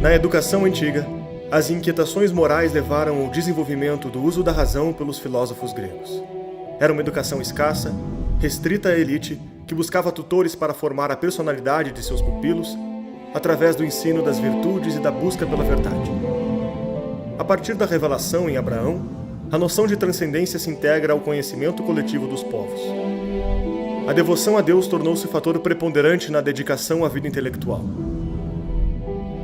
Na educação antiga, as inquietações morais levaram ao desenvolvimento do uso da razão pelos filósofos gregos. Era uma educação escassa, restrita à elite, que buscava tutores para formar a personalidade de seus pupilos através do ensino das virtudes e da busca pela verdade. A partir da revelação em Abraão, a noção de transcendência se integra ao conhecimento coletivo dos povos. A devoção a Deus tornou-se fator preponderante na dedicação à vida intelectual.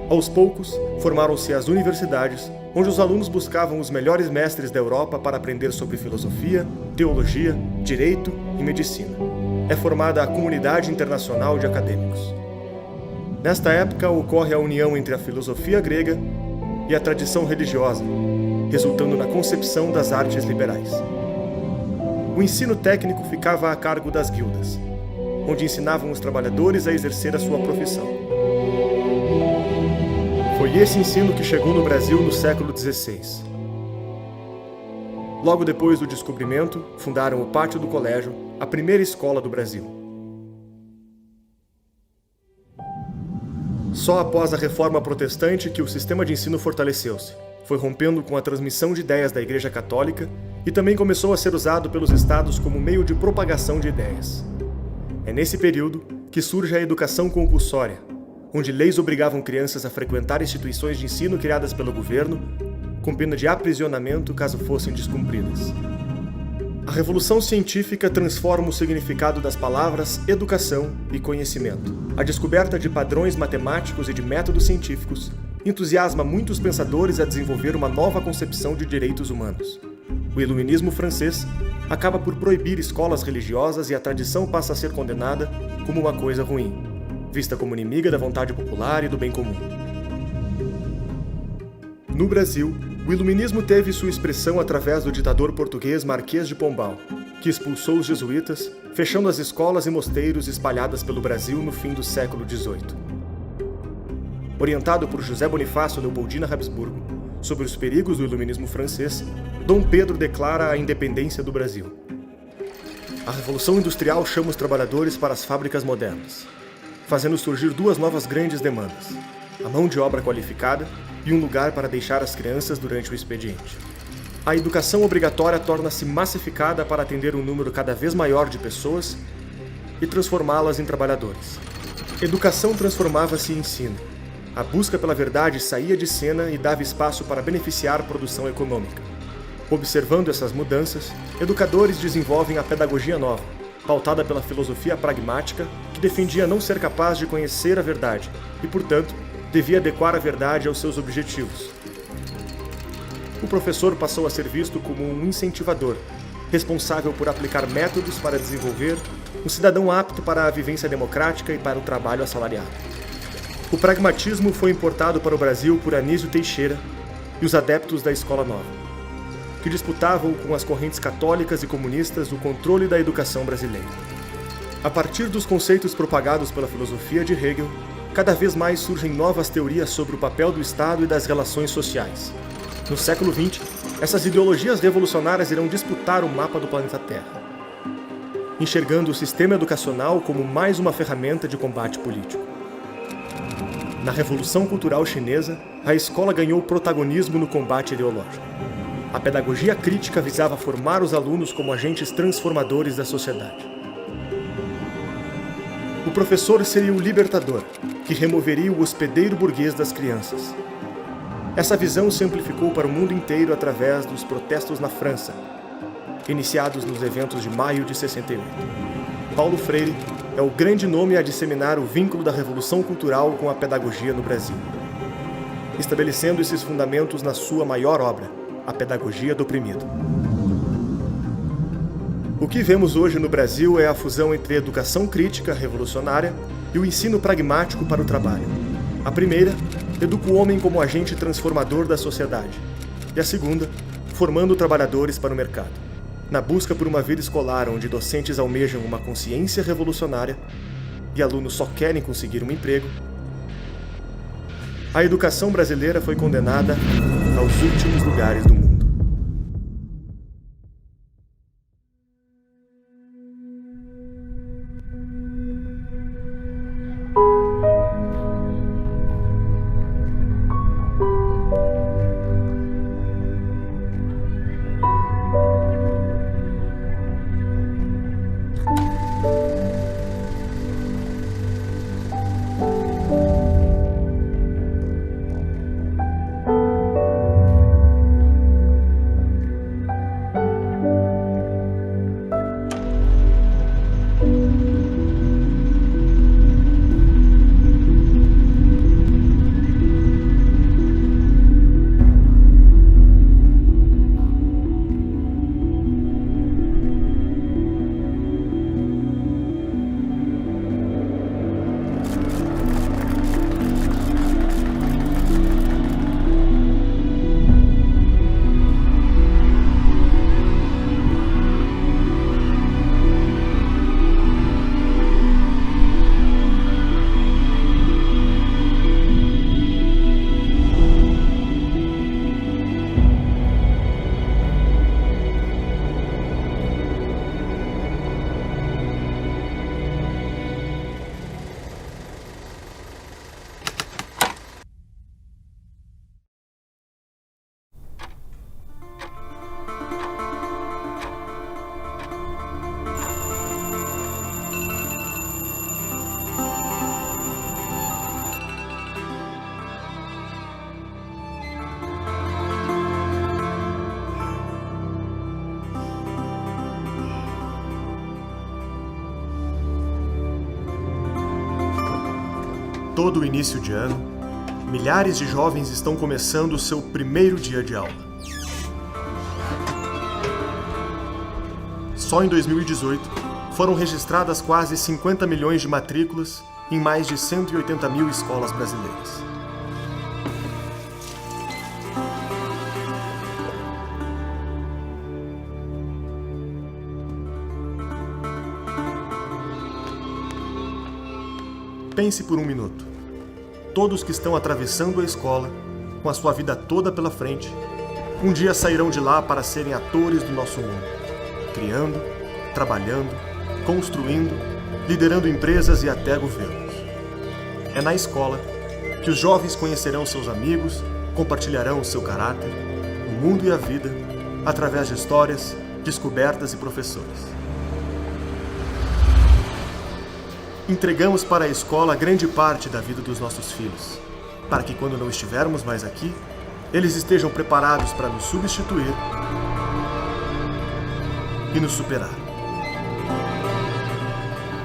Aos poucos, formaram-se as universidades, onde os alunos buscavam os melhores mestres da Europa para aprender sobre filosofia, teologia, direito e medicina. É formada a comunidade internacional de acadêmicos. Nesta época ocorre a união entre a filosofia grega e a tradição religiosa, resultando na concepção das artes liberais. O ensino técnico ficava a cargo das guildas, onde ensinavam os trabalhadores a exercer a sua profissão. Foi esse ensino que chegou no Brasil no século XVI. Logo depois do descobrimento, fundaram o Pátio do Colégio, a primeira escola do Brasil. Só após a Reforma Protestante que o sistema de ensino fortaleceu-se, foi rompendo com a transmissão de ideias da Igreja Católica e também começou a ser usado pelos estados como meio de propagação de ideias. É nesse período que surge a educação compulsória, onde leis obrigavam crianças a frequentar instituições de ensino criadas pelo governo, com pena de aprisionamento caso fossem descumpridas. A Revolução Científica transforma o significado das palavras educação e conhecimento. A descoberta de padrões matemáticos e de métodos científicos entusiasma muitos pensadores a desenvolver uma nova concepção de direitos humanos. O Iluminismo francês acaba por proibir escolas religiosas e a tradição passa a ser condenada como uma coisa ruim, vista como inimiga da vontade popular e do bem comum. No Brasil, o Iluminismo teve sua expressão através do ditador português Marquês de Pombal, que expulsou os jesuítas, fechando as escolas e mosteiros espalhadas pelo Brasil no fim do século XVIII. Orientado por José Bonifácio Leopoldina Habsburgo sobre os perigos do Iluminismo francês, Dom Pedro declara a independência do Brasil. A Revolução Industrial chama os trabalhadores para as fábricas modernas, fazendo surgir duas novas grandes demandas: a mão de obra qualificada e um lugar para deixar as crianças durante o expediente. A educação obrigatória torna-se massificada para atender um número cada vez maior de pessoas e transformá-las em trabalhadores. Educação transformava-se em ensino. A busca pela verdade saía de cena e dava espaço para beneficiar a produção econômica. Observando essas mudanças, educadores desenvolvem a pedagogia nova, pautada pela filosofia pragmática, que defendia não ser capaz de conhecer a verdade e, portanto, devia adequar a verdade aos seus objetivos. O professor passou a ser visto como um incentivador, responsável por aplicar métodos para desenvolver um cidadão apto para a vivência democrática e para o trabalho assalariado. O pragmatismo foi importado para o Brasil por Anísio Teixeira e os adeptos da Escola Nova, que disputavam com as correntes católicas e comunistas o controle da educação brasileira. A partir dos conceitos propagados pela filosofia de Hegel, cada vez mais surgem novas teorias sobre o papel do Estado e das relações sociais. No século XX, essas ideologias revolucionárias irão disputar o mapa do planeta Terra, enxergando o sistema educacional como mais uma ferramenta de combate político. Na Revolução Cultural Chinesa, a escola ganhou protagonismo no combate ideológico. A pedagogia crítica visava formar os alunos como agentes transformadores da sociedade. O professor seria o libertador, que removeria o hospedeiro burguês das crianças. Essa visão se amplificou para o mundo inteiro através dos protestos na França, iniciados nos eventos de maio de 68. Paulo Freire é o grande nome a disseminar o vínculo da Revolução Cultural com a pedagogia no Brasil, estabelecendo esses fundamentos na sua maior obra, A Pedagogia do Oprimido. O que vemos hoje no Brasil é a fusão entre a educação crítica revolucionária e o ensino pragmático para o trabalho. A primeira educa o homem como agente transformador da sociedade, e a segunda, formando trabalhadores para o mercado. Na busca por uma vida escolar onde docentes almejam uma consciência revolucionária e alunos só querem conseguir um emprego, a educação brasileira foi condenada aos últimos lugares do mundo. Todo início de ano, milhares de jovens estão começando o seu primeiro dia de aula. Só em 2018, foram registradas quase 50 milhões de matrículas em mais de 180 mil escolas brasileiras. Pense por um minuto. Todos que estão atravessando a escola, com a sua vida toda pela frente, um dia sairão de lá para serem atores do nosso mundo, criando, trabalhando, construindo, liderando empresas e até governos. É na escola que os jovens conhecerão seus amigos, compartilharão o seu caráter, o mundo e a vida, através de histórias, descobertas e professores. Entregamos para a escola grande parte da vida dos nossos filhos, para que quando não estivermos mais aqui, eles estejam preparados para nos substituir e nos superar.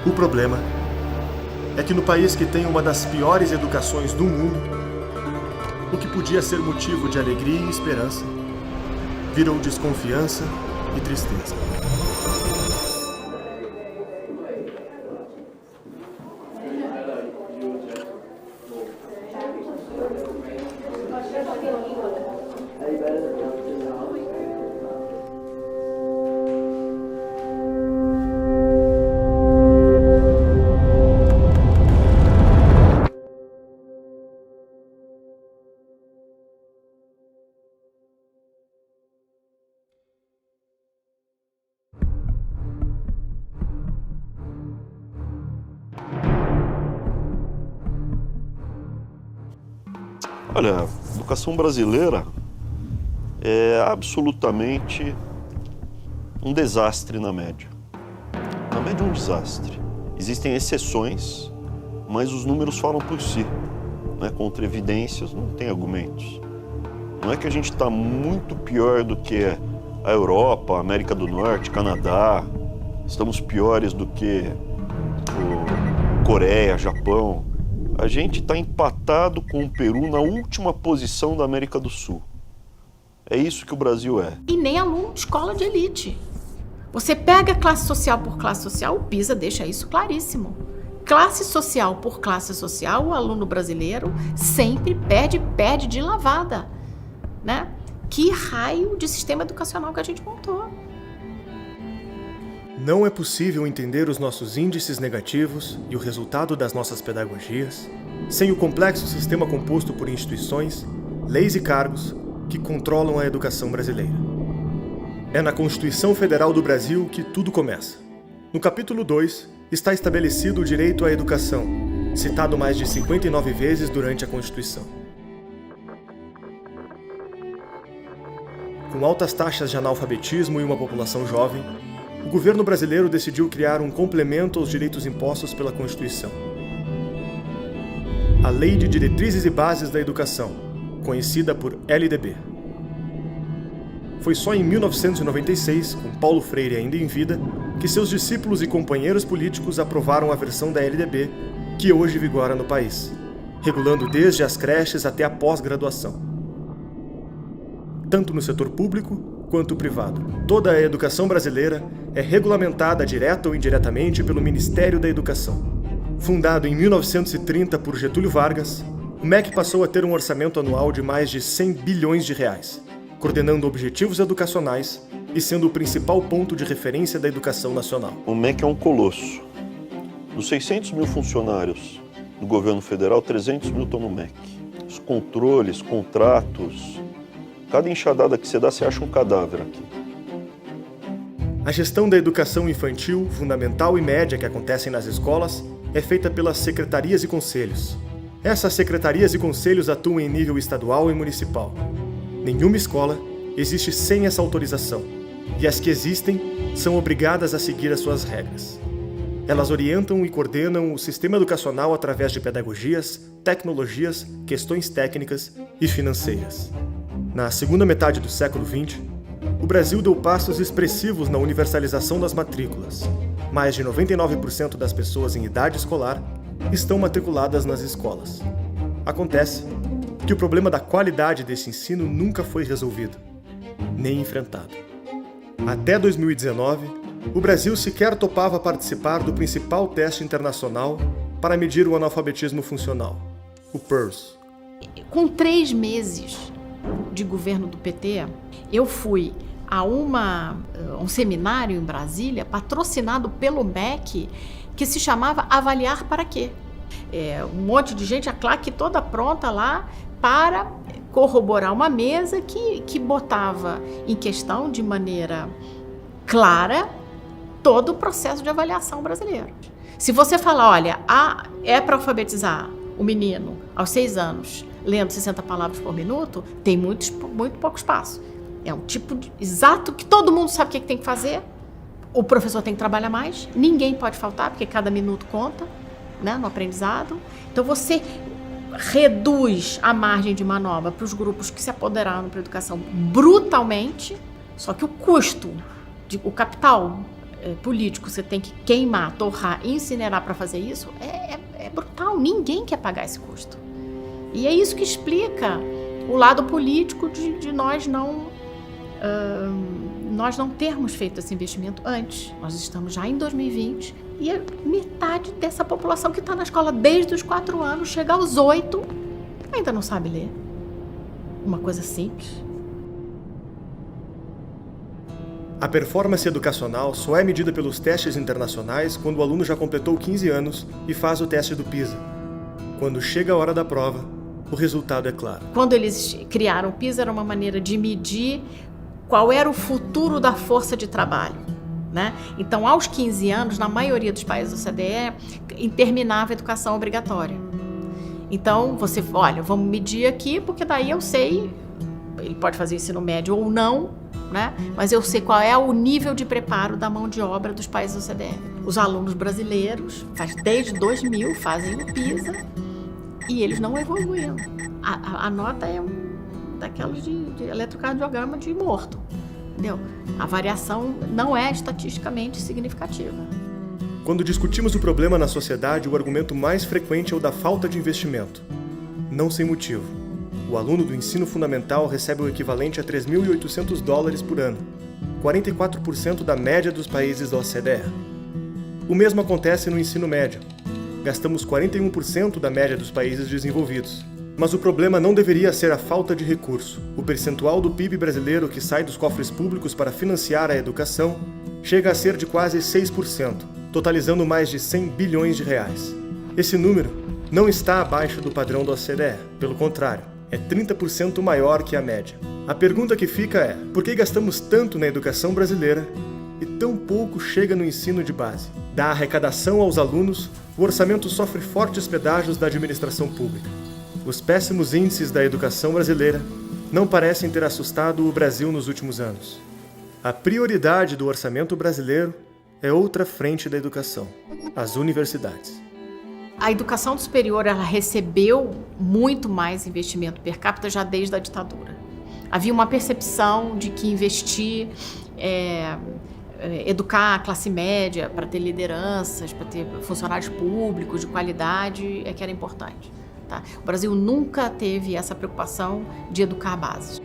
O problema é que no país que tem uma das piores educações do mundo, o que podia ser motivo de alegria e esperança, virou desconfiança e tristeza. Olha, a educação brasileira é absolutamente um desastre na média. Na média é um desastre. Existem exceções, mas os números falam por si. Né? Contra evidências, não tem argumentos. Não é que a gente está muito pior do que a Europa, a América do Norte, Canadá. Estamos piores do que Coreia, Japão. A gente está empatado com o Peru na última posição da América do Sul. É isso que o Brasil é. E nem aluno de escola de elite. Você pega classe social por classe social, o PISA deixa isso claríssimo. Classe social por classe social, o aluno brasileiro sempre perde de lavada, né? Que raio de sistema educacional que a gente montou. Não é possível entender os nossos índices negativos e o resultado das nossas pedagogias sem o complexo sistema composto por instituições, leis e cargos que controlam a educação brasileira. É na Constituição Federal do Brasil que tudo começa. No capítulo 2, está estabelecido o direito à educação, citado mais de 59 vezes durante a Constituição. Com altas taxas de analfabetismo e uma população jovem, o governo brasileiro decidiu criar um complemento aos direitos impostos pela Constituição. A Lei de Diretrizes e Bases da Educação, conhecida por LDB. Foi só em 1996, com Paulo Freire ainda em vida, que seus discípulos e companheiros políticos aprovaram a versão da LDB que hoje vigora no país, regulando desde as creches até a pós-graduação. Tanto no setor público quanto privado. Toda a educação brasileira é regulamentada direta ou indiretamente pelo Ministério da Educação. Fundado em 1930 por Getúlio Vargas, o MEC passou a ter um orçamento anual de mais de 100 bilhões de reais, coordenando objetivos educacionais e sendo o principal ponto de referência da educação nacional. O MEC é um colosso. Dos 600 mil funcionários do governo federal, 300 mil estão no MEC. Os controles, contratos, cada enxadada que você dá, você acha um cadáver aqui. A gestão da educação infantil, fundamental e média que acontecem nas escolas é feita pelas secretarias e conselhos. Essas secretarias e conselhos atuam em nível estadual e municipal. Nenhuma escola existe sem essa autorização, e as que existem são obrigadas a seguir as suas regras. Elas orientam e coordenam o sistema educacional através de pedagogias, tecnologias, questões técnicas e financeiras. Na segunda metade do século XX, o Brasil deu passos expressivos na universalização das matrículas. Mais de 99% das pessoas em idade escolar estão matriculadas nas escolas. Acontece que o problema da qualidade desse ensino nunca foi resolvido, nem enfrentado. Até 2019, o Brasil sequer topava participar do principal teste internacional para medir o analfabetismo funcional, o PIRLS. Com 3 meses de governo do PT, eu fui a um seminário em Brasília, patrocinado pelo MEC, que se chamava Avaliar para Quê? Um monte de gente, a claque toda pronta lá para corroborar uma mesa que botava em questão de maneira clara todo o processo de avaliação brasileiro. Se você falar, olha, é para alfabetizar o menino aos 6 anos, lendo 60 palavras por minuto, tem muito pouco espaço. É um tipo exato que todo mundo sabe o que tem que fazer. O professor tem que trabalhar mais, ninguém pode faltar, porque cada minuto conta, né, no aprendizado. Então você reduz a margem de manobra para os grupos que se apoderaram para a educação brutalmente, só que o custo, o capital político você tem que queimar, torrar, incinerar para fazer isso, é brutal, ninguém quer pagar esse custo. E é isso que explica o lado político de nós não termos feito esse investimento antes. Nós estamos já em 2020 e a metade dessa população que está na escola desde os 4 anos, chega aos 8, ainda não sabe ler. Uma coisa simples. A performance educacional só é medida pelos testes internacionais quando o aluno já completou 15 anos e faz o teste do PISA. Quando chega a hora da prova, o resultado é claro. Quando eles criaram o PISA, era uma maneira de medir qual era o futuro da força de trabalho, né? Então, aos 15 anos, na maioria dos países da OCDE, terminava a educação obrigatória. Então, você, olha, vamos medir aqui, porque daí eu sei, ele pode fazer ensino médio ou não, né? Mas eu sei qual é o nível de preparo da mão de obra dos países da OCDE. Os alunos brasileiros, desde 2000, fazem o PISA e eles não evoluíram. A nota é daquelas de eletrocardiograma de morto, entendeu? A variação não é estatisticamente significativa. Quando discutimos o problema na sociedade, o argumento mais frequente é o da falta de investimento. Não sem motivo. O aluno do ensino fundamental recebe o equivalente a $3.800 por ano, 44% da média dos países da OCDE. O mesmo acontece no ensino médio. Gastamos 41% da média dos países desenvolvidos. Mas o problema não deveria ser a falta de recurso. O percentual do PIB brasileiro que sai dos cofres públicos para financiar a educação chega a ser de quase 6%, totalizando mais de 100 bilhões de reais. Esse número não está abaixo do padrão da OCDE, pelo contrário, é 30% maior que a média. A pergunta que fica é: por que gastamos tanto na educação brasileira e tão pouco chega no ensino de base? Da arrecadação aos alunos, o orçamento sofre fortes pedágios da administração pública. Os péssimos índices da educação brasileira não parecem ter assustado o Brasil nos últimos anos. A prioridade do orçamento brasileiro é outra frente da educação, as universidades. A educação superior ela recebeu muito mais investimento per capita já desde a ditadura. Havia uma percepção de que investir, educar a classe média para ter lideranças, para ter funcionários públicos de qualidade, que era importante. Tá? O Brasil nunca teve essa preocupação de educar a base.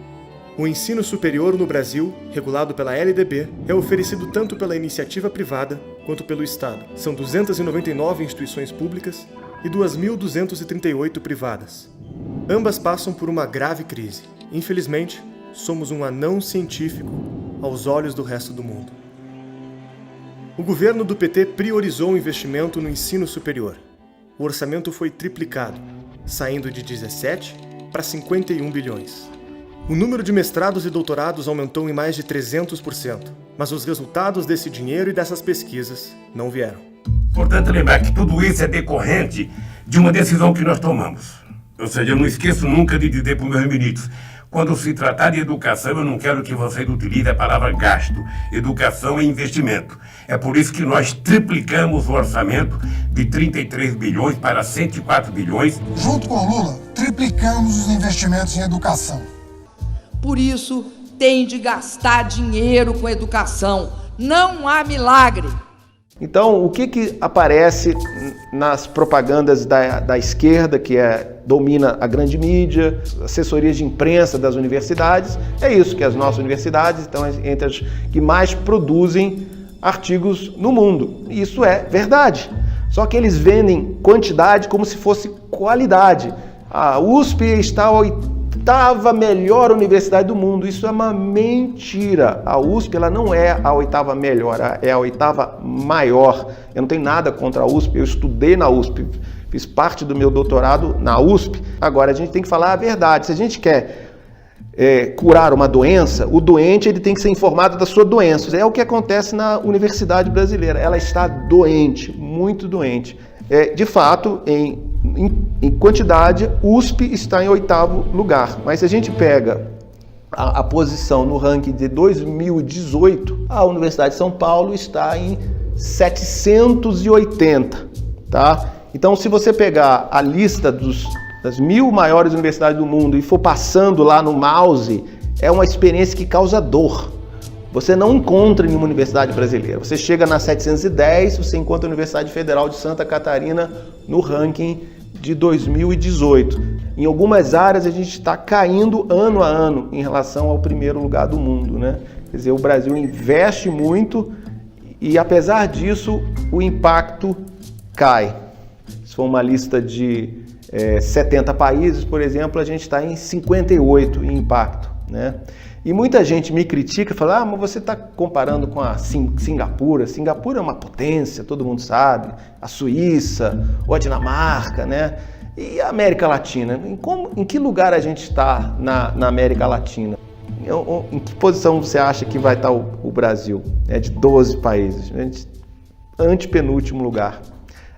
O ensino superior no Brasil, regulado pela LDB, é oferecido tanto pela iniciativa privada quanto pelo Estado. São 299 instituições públicas e 2.238 privadas. Ambas passam por uma grave crise. Infelizmente, somos um anão científico aos olhos do resto do mundo. O governo do PT priorizou o investimento no ensino superior. O orçamento foi triplicado, saindo de 17 para 51 bilhões. O número de mestrados e doutorados aumentou em mais de 300%, mas os resultados desse dinheiro e dessas pesquisas não vieram. Importante lembrar que tudo isso é decorrente de uma decisão que nós tomamos. Ou seja, eu não esqueço nunca de dizer para os meus ministros: quando se tratar de educação, eu não quero que vocês utilizem a palavra gasto. Educação é investimento. É por isso que nós triplicamos o orçamento de 33 bilhões para 104 bilhões. Junto com o Lula, triplicamos os investimentos em educação. Por isso, tem de gastar dinheiro com educação. Não há milagre. Então, o que aparece nas propagandas da esquerda, que domina a grande mídia, assessorias de imprensa das universidades? É isso, que as nossas universidades estão entre as que mais produzem artigos no mundo. Isso é verdade. Só que eles vendem quantidade como se fosse qualidade. A USP está a 8ª melhor universidade do mundo. Isso é uma mentira. A USP ela não é a 8ª melhor, é a 8ª maior. Eu não tenho nada contra a USP, eu estudei na USP, fiz parte do meu doutorado na USP. Agora a gente tem que falar a verdade. Se a gente quer curar uma doença, o doente ele tem que ser informado da sua doença. É o que acontece na universidade brasileira. Ela está doente, muito doente. De fato, em quantidade, USP está em 8º lugar. Mas se a gente pega a posição no ranking de 2018, a Universidade de São Paulo está em 780, tá? Então, se você pegar a lista das 1000 maiores universidades do mundo e for passando lá no mouse, é uma experiência que causa dor. Você não encontra em nenhuma universidade brasileira. Você chega na 710, você encontra a Universidade Federal de Santa Catarina no ranking de 2018. Em algumas áreas a gente está caindo ano a ano em relação ao primeiro lugar do mundo, né? Quer dizer, o Brasil investe muito e, apesar disso, o impacto cai. Se for uma lista de 70 países, por exemplo, a gente está em 58 em impacto, né? E muita gente me critica e fala, mas você está comparando com a Singapura. Singapura é uma potência, todo mundo sabe. A Suíça, ou a Dinamarca, né? E a América Latina? Em que lugar a gente está na América Latina? Em que posição você acha que vai estar o Brasil? De 12 países. Antepenúltimo lugar.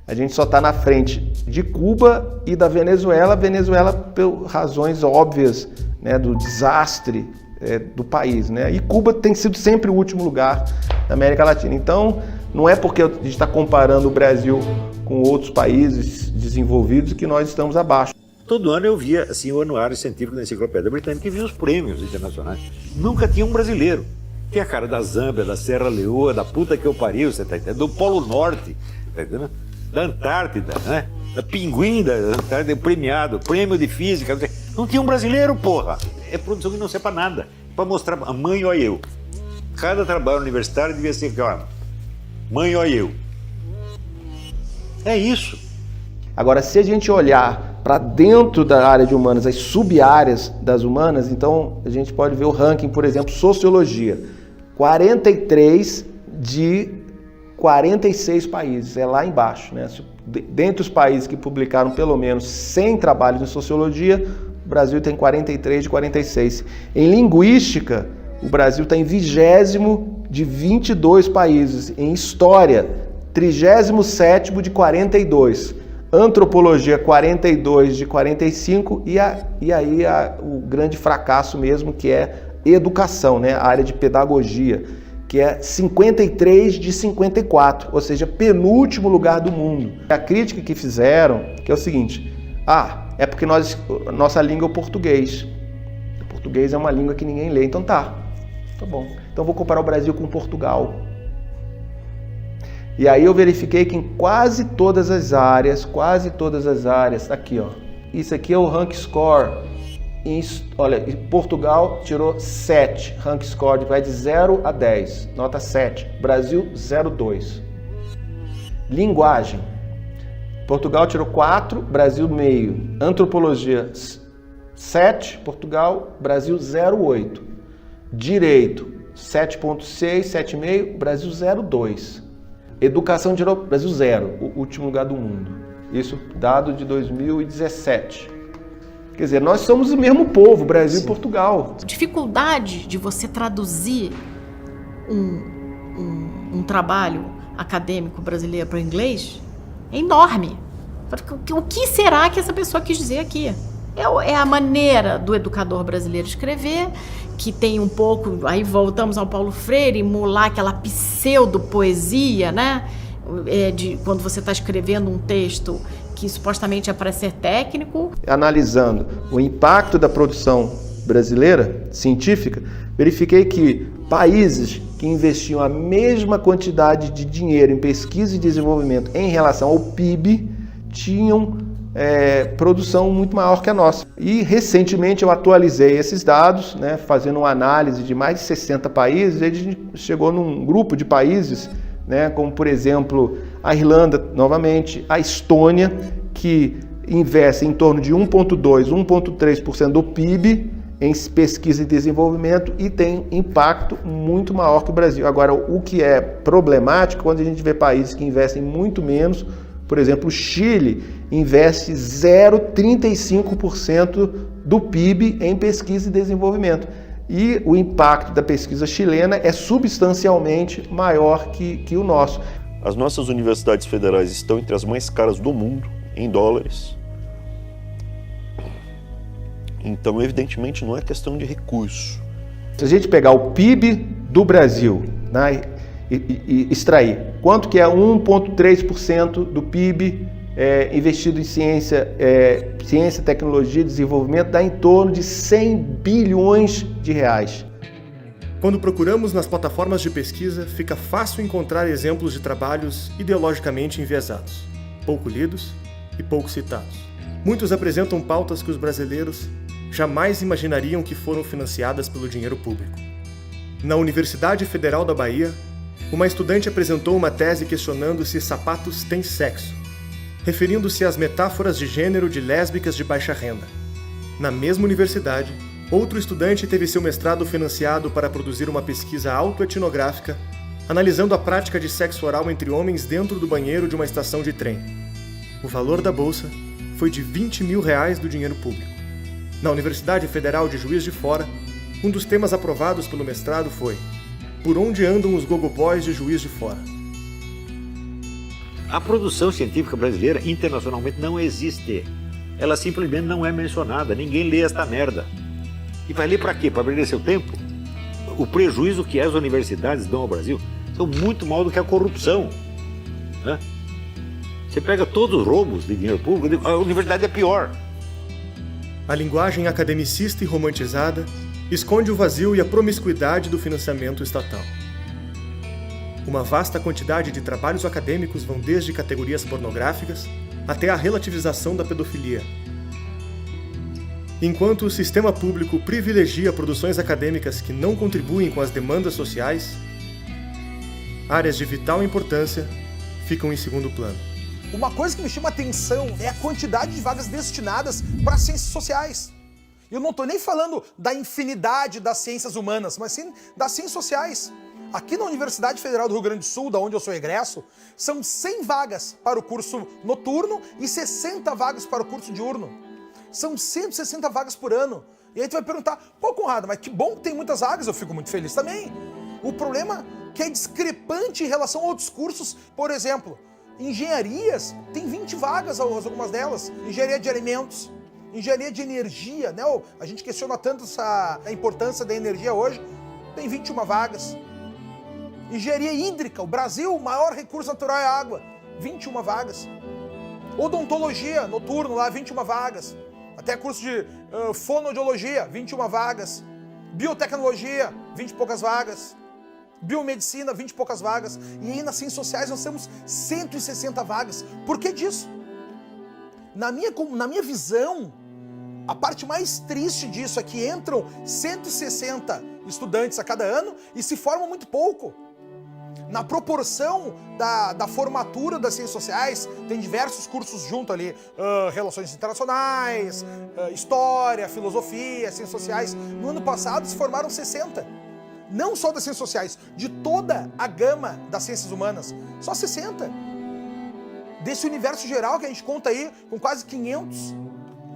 A gente só está na frente de Cuba e da Venezuela. Venezuela por razões óbvias, né, do desastre do país, né? E Cuba tem sido sempre o último lugar da América Latina. Então, não é porque a gente está comparando o Brasil com outros países desenvolvidos que nós estamos abaixo. Todo ano eu via assim, o anuário científico da Enciclopédia Britânica e via os prêmios internacionais. Nunca tinha um brasileiro. Tinha a cara da Zâmbia, da Serra Leoa, da puta que eu pariu, você tá entendendo? Do Polo Norte, tá entendendo? Da Antártida, né? Da Pinguim da Antártida, premiado, prêmio de física. Não tinha um brasileiro, porra. É produção que não serve pra nada. Pra mostrar a mãe, olha eu. Cada trabalho universitário devia ser, ó, mãe, olha eu. É isso. Agora, se a gente olhar para dentro da área de humanas, as sub-áreas das humanas, então a gente pode ver o ranking, por exemplo, sociologia. 43 de 46 países, é lá embaixo, né? Dentre os países que publicaram pelo menos 100 trabalhos em sociologia, o Brasil tem 43 de 46. Em linguística, o Brasil está em 20º de 22 países. Em história, 37º de 42. Antropologia, 42 de 45. E aí o grande fracasso mesmo, que é educação, né? A área de pedagogia, que é 53 de 54, ou seja, penúltimo lugar do mundo. A crítica que fizeram, que é o seguinte, é porque nossa língua é o português. O português é uma língua que ninguém lê, então tá bom. Então vou comparar o Brasil com Portugal. E aí eu verifiquei que em quase todas as áreas, tá aqui, ó. Isso aqui é o rank score. Olha, Portugal tirou 7, rank score, vai de 0 a 10, nota 7. Brasil, 0,2. Linguagem. Portugal tirou 4, Brasil meio. Antropologia, 7, Portugal, Brasil 0,8. Direito, 7,6, 7,5, Brasil 0,2. Educação tirou Brasil 0, o último lugar do mundo. Isso dado de 2017. Quer dizer, nós somos o mesmo povo, Brasil e Portugal. A dificuldade de você traduzir um trabalho acadêmico brasileiro para o inglês é enorme. O que será que essa pessoa quis dizer aqui? É a maneira do educador brasileiro escrever, que tem um pouco, aí voltamos ao Paulo Freire, emular aquela pseudo-poesia, né? Quando você está escrevendo um texto que supostamente é para ser técnico. Analisando o impacto da produção brasileira, científica, verifiquei que países que investiam a mesma quantidade de dinheiro em pesquisa e desenvolvimento em relação ao PIB tinham produção muito maior que a nossa. E recentemente eu atualizei esses dados, né, fazendo uma análise de mais de 60 países, e a gente chegou num grupo de países, né, como por exemplo a Irlanda, novamente, a Estônia, que investe em torno de 1,2%, 1,3% do PIB em pesquisa e desenvolvimento e tem impacto muito maior que o Brasil. Agora, o que é problemático, quando a gente vê países que investem muito menos, por exemplo, o Chile investe 0,35% do PIB em pesquisa e desenvolvimento. E o impacto da pesquisa chilena é substancialmente maior que o nosso. As nossas universidades federais estão entre as mais caras do mundo, em dólares. Então, evidentemente, não é questão de recurso. Se a gente pegar o PIB do Brasil, né, e extrair quanto que é 1,3% do PIB investido em ciência, tecnologia e desenvolvimento, dá em torno de 100 bilhões de reais. Quando procuramos nas plataformas de pesquisa, fica fácil encontrar exemplos de trabalhos ideologicamente enviesados, pouco lidos e pouco citados. Muitos apresentam pautas que os brasileiros jamais imaginariam que foram financiadas pelo dinheiro público. Na Universidade Federal da Bahia, uma estudante apresentou uma tese questionando se sapatos têm sexo, referindo-se às metáforas de gênero de lésbicas de baixa renda. Na mesma universidade, outro estudante teve seu mestrado financiado para produzir uma pesquisa autoetnográfica analisando a prática de sexo oral entre homens dentro do banheiro de uma estação de trem. O valor da bolsa foi de R$20 mil do dinheiro público. Na Universidade Federal de Juiz de Fora, um dos temas aprovados pelo mestrado foi Por onde andam os gogoboys de Juiz de Fora? A produção científica brasileira internacionalmente não existe. Ela simplesmente não é mencionada. Ninguém lê esta merda. E vai ler para quê? Para perder seu tempo? O prejuízo que as universidades dão ao Brasil são muito maior do que a corrupção. Né? Você pega todos os roubos de dinheiro público, a universidade é pior. A linguagem academicista e romantizada esconde o vazio e a promiscuidade do financiamento estatal. Uma vasta quantidade de trabalhos acadêmicos vão desde categorias pornográficas até a relativização da pedofilia. Enquanto o sistema público privilegia produções acadêmicas que não contribuem com as demandas sociais, áreas de vital importância ficam em segundo plano. Uma coisa que me chama a atenção é a quantidade de vagas destinadas para ciências sociais. Eu não estou nem falando da infinidade das ciências humanas, mas sim das ciências sociais. Aqui na Universidade Federal do Rio Grande do Sul, da onde eu sou egresso, são 100 vagas para o curso noturno e 60 vagas para o curso diurno. São 160 vagas por ano. E aí tu vai perguntar, pô, Conrado, mas que bom que tem muitas vagas, eu fico muito feliz também. O problema é que é discrepante em relação a outros cursos. Por exemplo, engenharias, tem 20 vagas, algumas delas. Engenharia de alimentos, engenharia de energia, né? A gente questiona tanto a importância da energia hoje, tem 21 vagas. Engenharia hídrica, o Brasil, o maior recurso natural é a água, 21 vagas. Odontologia, noturno lá, 21 vagas. Até curso de fonoaudiologia, 21 vagas. Biotecnologia, 20 e poucas vagas. Biomedicina, 20 e poucas vagas. E aí nas ciências sociais nós temos 160 vagas. Por que disso? Na minha visão, a parte mais triste disso é que entram 160 estudantes a cada ano e se formam muito pouco. Na proporção da formatura das ciências sociais, tem diversos cursos junto ali, relações internacionais, história, filosofia, ciências sociais. No ano passado se formaram 60. Não só das ciências sociais, de toda a gama das ciências humanas. Só 60. Desse universo geral que a gente conta aí, com quase 500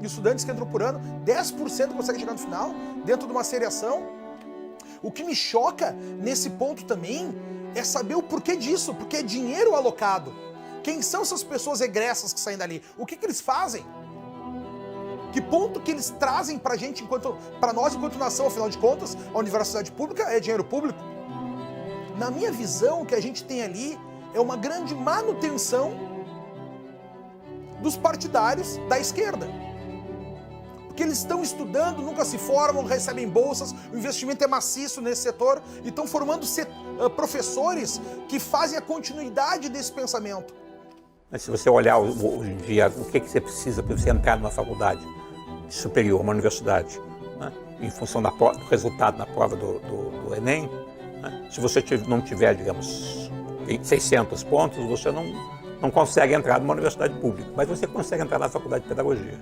estudantes que entram por ano, 10% consegue chegar no final, dentro de uma seriação. O que me choca nesse ponto também é saber o porquê disso, porque é dinheiro alocado. Quem são essas pessoas egressas que saem dali? O que eles fazem? Que ponto que eles trazem pra gente, pra nós enquanto nação, afinal de contas, a universidade pública é dinheiro público? Na minha visão, o que a gente tem ali é uma grande manutenção dos partidários da esquerda. porque eles estão estudando, nunca se formam, recebem bolsas, o investimento é maciço nesse setor e estão formando professores que fazem a continuidade desse pensamento. Mas se você olhar hoje em dia, o que você precisa para você entrar numa faculdade superior, uma universidade, né? Em função do resultado na prova do Enem, né? Se você não tiver, digamos, 600 pontos, você não consegue entrar numa universidade pública, mas você consegue entrar na faculdade de pedagogia.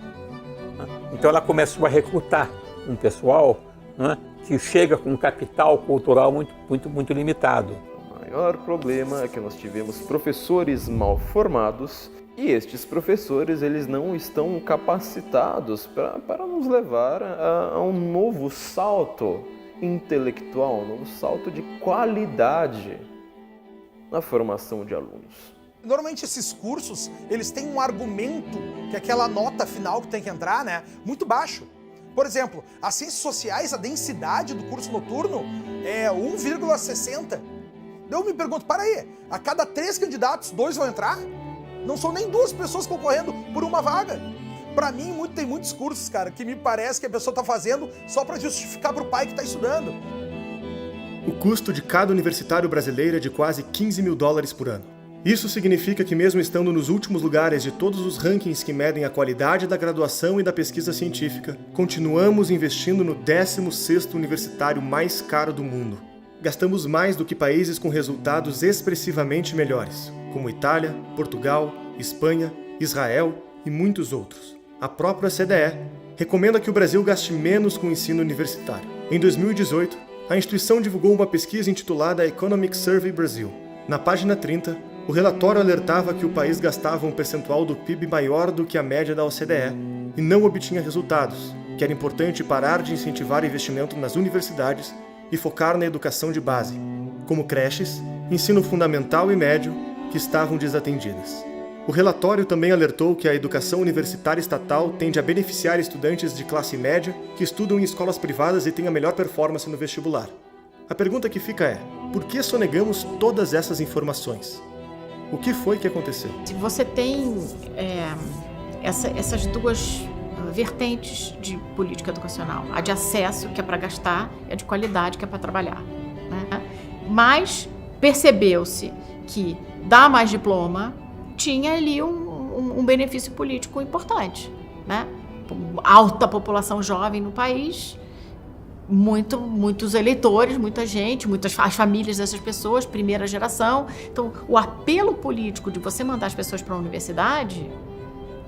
Né? Então ela começou a recrutar um pessoal, né, que chega com um capital cultural muito limitado. O maior problema é que nós tivemos professores mal formados e estes professores eles não estão capacitados para nos levar a um novo salto intelectual, um novo salto de qualidade na formação de alunos. Normalmente esses cursos, eles têm um argumento, que é aquela nota final que tem que entrar, né, muito baixo. Por exemplo, as ciências sociais, a densidade do curso noturno é 1,60. Eu me pergunto, para aí, a cada 3 candidatos, 2 vão entrar? Não são nem 2 pessoas concorrendo por uma vaga. Para mim, tem muitos cursos, cara, que me parece que a pessoa está fazendo só para justificar para o pai que está estudando. O custo de cada universitário brasileiro é de quase $15 mil por ano. Isso significa que, mesmo estando nos últimos lugares de todos os rankings que medem a qualidade da graduação e da pesquisa científica, continuamos investindo no 16º universitário mais caro do mundo. Gastamos mais do que países com resultados expressivamente melhores, como Itália, Portugal, Espanha, Israel e muitos outros. A própria CDE recomenda que o Brasil gaste menos com o ensino universitário. Em 2018, a instituição divulgou uma pesquisa intitulada Economic Survey Brasil. Na página 30, o relatório alertava que o país gastava um percentual do PIB maior do que a média da OCDE e não obtinha resultados, que era importante parar de incentivar investimento nas universidades e focar na educação de base, como creches, ensino fundamental e médio, que estavam desatendidas. O relatório também alertou que a educação universitária estatal tende a beneficiar estudantes de classe média que estudam em escolas privadas e têm a melhor performance no vestibular. A pergunta que fica é, por que sonegamos todas essas informações? O que foi que aconteceu? Você tem essas duas vertentes de política educacional. A de acesso, que é para gastar, e a de qualidade, que é para trabalhar. Né? Mas percebeu-se que dar mais diploma tinha ali um benefício político importante. Né? Alta população jovem no país, muitos eleitores, muita gente, as famílias dessas pessoas, primeira geração. Então, o apelo político de você mandar as pessoas para a universidade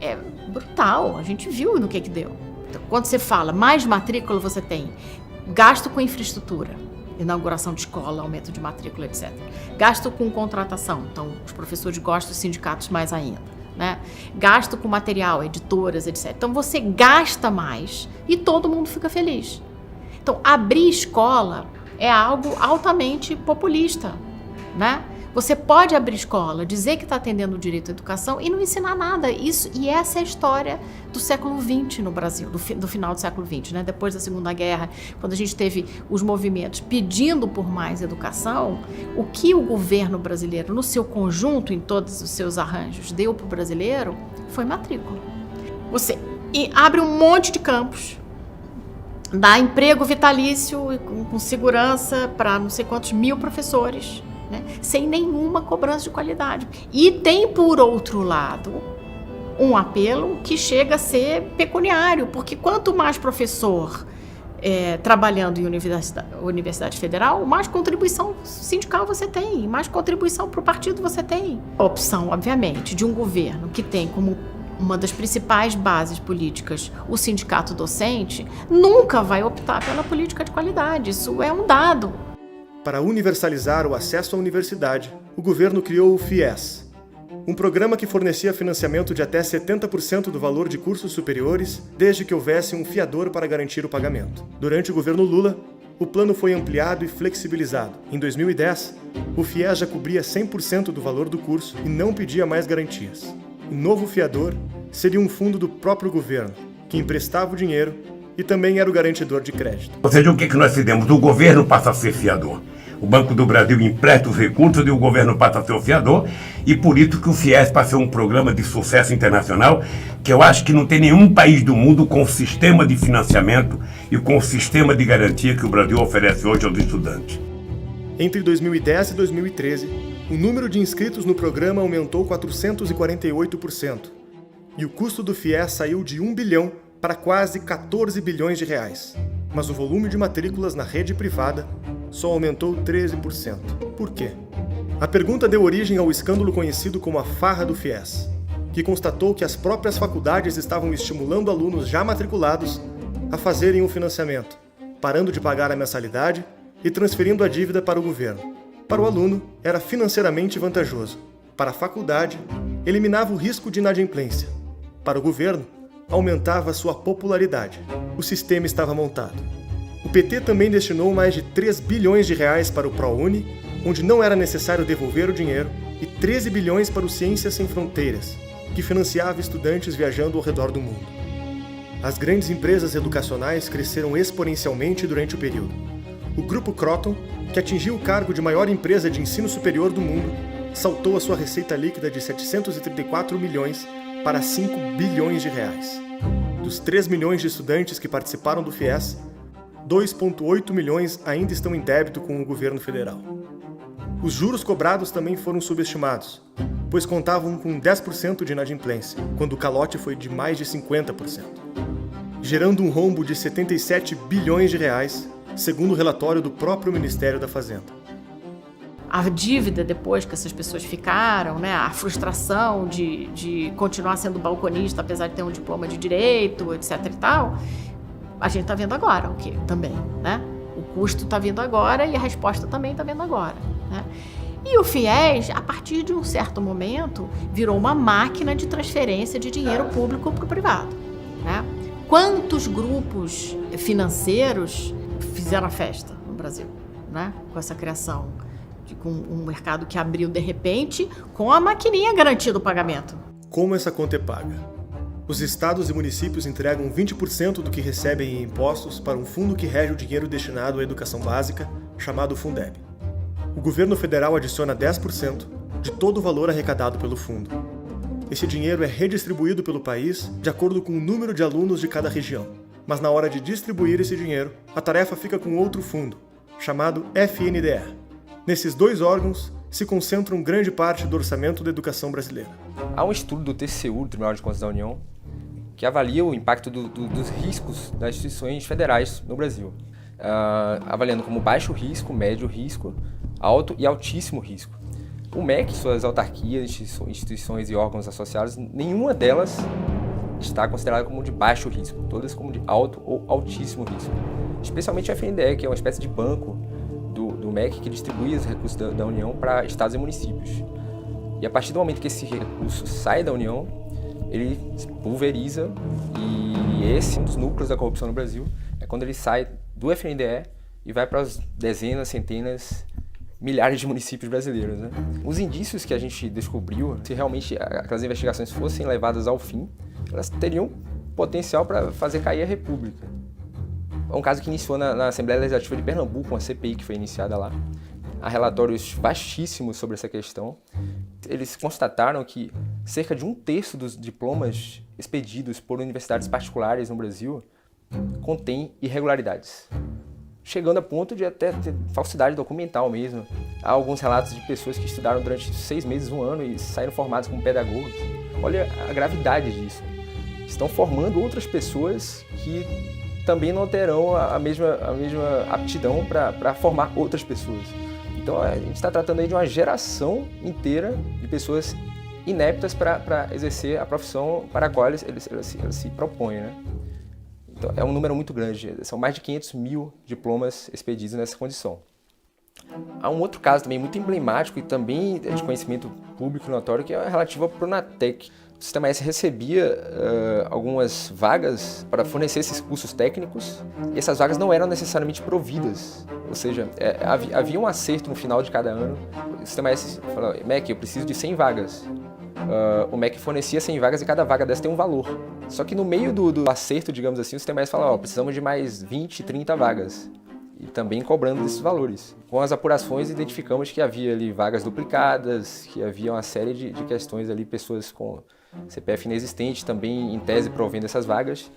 é brutal. A gente viu no que deu. Então, quando você fala mais matrícula, você tem gasto com infraestrutura, inauguração de escola, aumento de matrícula, etc. Gasto com contratação. Então, os professores gostam dos sindicatos mais ainda. Né? Gasto com material, editoras, etc. Então, você gasta mais e todo mundo fica feliz. Então, abrir escola é algo altamente populista, né? Você pode abrir escola, dizer que está atendendo o direito à educação e não ensinar nada. E essa é a história do século XX no Brasil, do final do século XX, né? Depois da Segunda Guerra, quando a gente teve os movimentos pedindo por mais educação, o que o governo brasileiro, no seu conjunto, em todos os seus arranjos, deu para o brasileiro foi matrícula. Você abre um monte de campos, dá emprego vitalício com segurança para não sei quantos mil professores, né? Sem nenhuma cobrança de qualidade. E tem, por outro lado, um apelo que chega a ser pecuniário, porque quanto mais professor trabalhando em universidade federal, mais contribuição sindical você tem, mais contribuição para o partido você tem. A opção, obviamente, de um governo que tem como uma das principais bases políticas o sindicato docente, nunca vai optar pela política de qualidade. Isso é um dado. Para universalizar o acesso à universidade, o governo criou o FIES, um programa que fornecia financiamento de até 70% do valor de cursos superiores, desde que houvesse um fiador para garantir o pagamento. Durante o governo Lula, o plano foi ampliado e flexibilizado. Em 2010, o FIES já cobria 100% do valor do curso e não pedia mais garantias. O novo fiador seria um fundo do próprio governo, que emprestava o dinheiro e também era o garantidor de crédito. Ou seja, o que nós fizemos? O governo passa a ser fiador. O Banco do Brasil empresta os recursos e o governo passa a ser o fiador, e por isso que o FIES passou um programa de sucesso internacional que eu acho que não tem nenhum país do mundo com o sistema de financiamento e com o sistema de garantia que o Brasil oferece hoje aos estudantes. Entre 2010 e 2013, o número de inscritos no programa aumentou 448%, e o custo do FIES saiu de 1 bilhão para quase 14 bilhões de reais. Mas o volume de matrículas na rede privada só aumentou 13%. Por quê? A pergunta deu origem ao escândalo conhecido como a farra do FIES, que constatou que as próprias faculdades estavam estimulando alunos já matriculados a fazerem o financiamento, parando de pagar a mensalidade e transferindo a dívida para o governo. Para o aluno, era financeiramente vantajoso. Para a faculdade, eliminava o risco de inadimplência. Para o governo, aumentava sua popularidade. O sistema estava montado. O PT também destinou mais de 3 bilhões de reais para o ProUni, onde não era necessário devolver o dinheiro, e 13 bilhões para o Ciências Sem Fronteiras, que financiava estudantes viajando ao redor do mundo. As grandes empresas educacionais cresceram exponencialmente durante o período. O Grupo Croton, que atingiu o cargo de maior empresa de ensino superior do mundo, saltou a sua receita líquida de 734 milhões para 5 bilhões de reais. Dos 3 milhões de estudantes que participaram do FIES, 2,8 milhões ainda estão em débito com o governo federal. Os juros cobrados também foram subestimados, pois contavam com 10% de inadimplência, quando o calote foi de mais de 50%, gerando um rombo de 77 bilhões de reais, segundo o relatório do próprio Ministério da Fazenda. A dívida depois que essas pessoas ficaram, né, a frustração de continuar sendo balconista, apesar de ter um diploma de direito, etc e tal, a gente está vendo agora o quê? Também, né? O custo está vindo agora e a resposta também está vindo agora, né? E o FIES, a partir de um certo momento, virou uma máquina de transferência de dinheiro público para o privado, né? Quantos grupos financeiros fizeram a festa no Brasil, né? Com essa criação, com um mercado que abriu de repente, com a maquininha garantindo o pagamento. Como essa conta é paga? Os estados e municípios entregam 20% do que recebem em impostos para um fundo que rege o dinheiro destinado à educação básica, chamado Fundeb. O governo federal adiciona 10% de todo o valor arrecadado pelo fundo. Esse dinheiro é redistribuído pelo país de acordo com o número de alunos de cada região. Mas na hora de distribuir esse dinheiro, a tarefa fica com outro fundo, chamado FNDE. Nesses dois órgãos se concentram grande parte do orçamento da educação brasileira. Há um estudo do TCU, do Tribunal de Contas da União, que avalia o impacto dos riscos das instituições federais no Brasil, avaliando como baixo risco, médio risco, alto e altíssimo risco. O MEC, suas autarquias, instituições e órgãos associados, nenhuma delas está considerada como de baixo risco, todas como de alto ou altíssimo risco. Especialmente a FNDE, que é uma espécie de banco do MEC que distribui os recursos da União para estados e municípios. E a partir do momento que esse recurso sai da União, ele se pulveriza, e esse é um dos núcleos da corrupção no Brasil, é quando ele sai do FNDE e vai para as dezenas, centenas, milhares de municípios brasileiros, né? Os indícios que a gente descobriu, se realmente aquelas investigações fossem levadas ao fim, elas teriam potencial para fazer cair a República. É um caso que iniciou na Assembleia Legislativa de Pernambuco, uma CPI que foi iniciada lá. Há relatórios vastíssimos sobre essa questão. Eles constataram que cerca de 1/3 dos diplomas expedidos por universidades particulares no Brasil contém irregularidades, chegando a ponto de até ter falsidade documental mesmo. Há alguns relatos de pessoas que estudaram durante 6 meses, 1 ano e saíram formadas como pedagogos. Olha a gravidade disso. Estão formando outras pessoas que também não terão a mesma aptidão para formar outras pessoas. Então a gente está tratando aí de uma geração inteira de pessoas ineptas para exercer a profissão para a qual eles se propõem, né? Então é um número muito grande, são mais de 500 mil diplomas expedidos nessa condição. Há um outro caso também muito emblemático e também de conhecimento público e notório, que é relativo ao Pronatec. O Sistema S recebia algumas vagas para fornecer esses cursos técnicos, e essas vagas não eram necessariamente providas, ou seja, havia um acerto no final de cada ano. O Sistema S falou: MEC, eu preciso de 100 vagas. O MEC fornecia 100 vagas e cada vaga dessa tem um valor. Só que no meio do acerto, digamos assim, o Sistema S fala: precisamos de mais 20, 30 vagas. e também cobrando desses valores. Com as apurações, identificamos que havia ali vagas duplicadas, que havia uma série de questões ali, pessoas com CPF inexistente também em tese provendo essas vagas,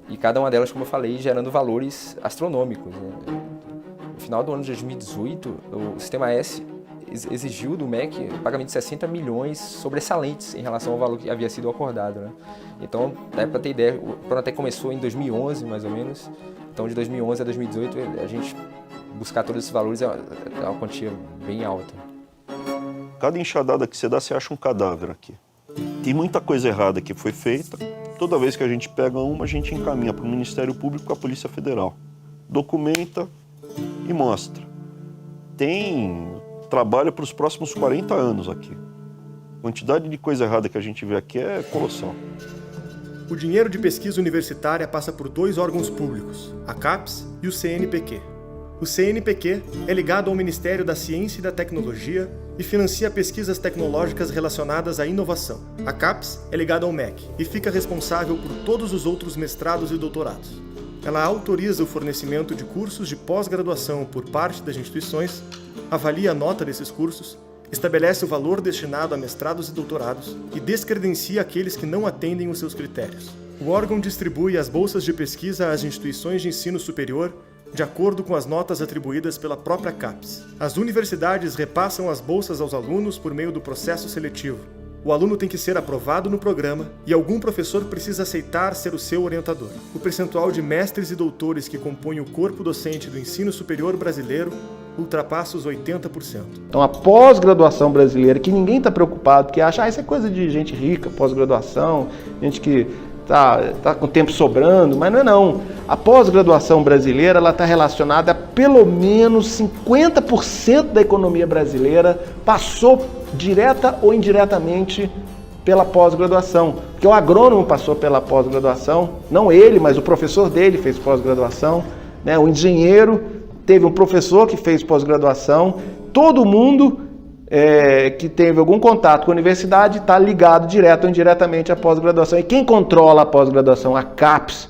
e cada uma delas, como eu falei, gerando valores astronômicos, né? No final do ano de 2018, o Sistema S exigiu do MEC o pagamento de 60 milhões sobressalentes em relação ao valor que havia sido acordado, né? Então, para ter ideia, o Pronatec começou em 2011, mais ou menos. Então, de 2011 a 2018, a gente buscar todos esses valores é uma quantia bem alta. Cada enxadada que você dá, você acha um cadáver aqui. Tem muita coisa errada que foi feita. Toda vez que a gente pega uma, a gente encaminha para o Ministério Público e para a Polícia Federal. Documenta e mostra. Tem trabalho para os próximos 40 anos aqui. A quantidade de coisa errada que a gente vê aqui é colossal. O dinheiro de pesquisa universitária passa por 2 órgãos públicos, a CAPES e o CNPq. O CNPq é ligado ao Ministério da Ciência e da Tecnologia e financia pesquisas tecnológicas relacionadas à inovação. A CAPES é ligada ao MEC e fica responsável por todos os outros mestrados e doutorados. Ela autoriza o fornecimento de cursos de pós-graduação por parte das instituições, avalia a nota desses cursos, estabelece o valor destinado a mestrados e doutorados e descredencia aqueles que não atendem os seus critérios. O órgão distribui as bolsas de pesquisa às instituições de ensino superior de acordo com as notas atribuídas pela própria CAPES. As universidades repassam as bolsas aos alunos por meio do processo seletivo. O aluno tem que ser aprovado no programa e algum professor precisa aceitar ser o seu orientador. O percentual de mestres e doutores que compõem o corpo docente do ensino superior brasileiro ultrapassa os 80%. Então a pós-graduação brasileira, que ninguém está preocupado, que acha isso é coisa de gente rica, pós-graduação, gente que tá com tempo sobrando, mas não é não. A pós-graduação brasileira ela está relacionada a pelo menos 50% da economia brasileira passou direta ou indiretamente pela pós-graduação. Porque o agrônomo passou pela pós-graduação, não ele, mas o professor dele fez pós-graduação, né? O engenheiro teve um professor que fez pós-graduação, todo mundo que teve algum contato com a universidade está ligado direto ou indiretamente à pós-graduação. E quem controla a pós-graduação? A CAPES.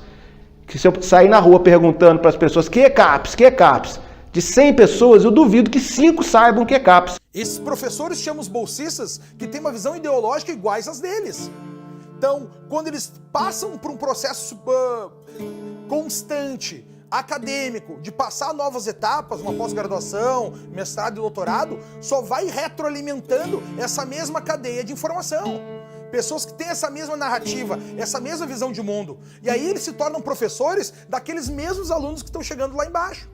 Que se eu sair na rua perguntando para as pessoas que é CAPES, que é CAPES, de 100 pessoas, eu duvido que 5 saibam que é CAPES. Esses professores chamam os bolsistas que têm uma visão ideológica iguais às deles. Então, quando eles passam por um processo constante, acadêmico, de passar novas etapas, uma pós-graduação, mestrado e doutorado, só vai retroalimentando essa mesma cadeia de informação. Pessoas que têm essa mesma narrativa, essa mesma visão de mundo. E aí eles se tornam professores daqueles mesmos alunos que estão chegando lá embaixo.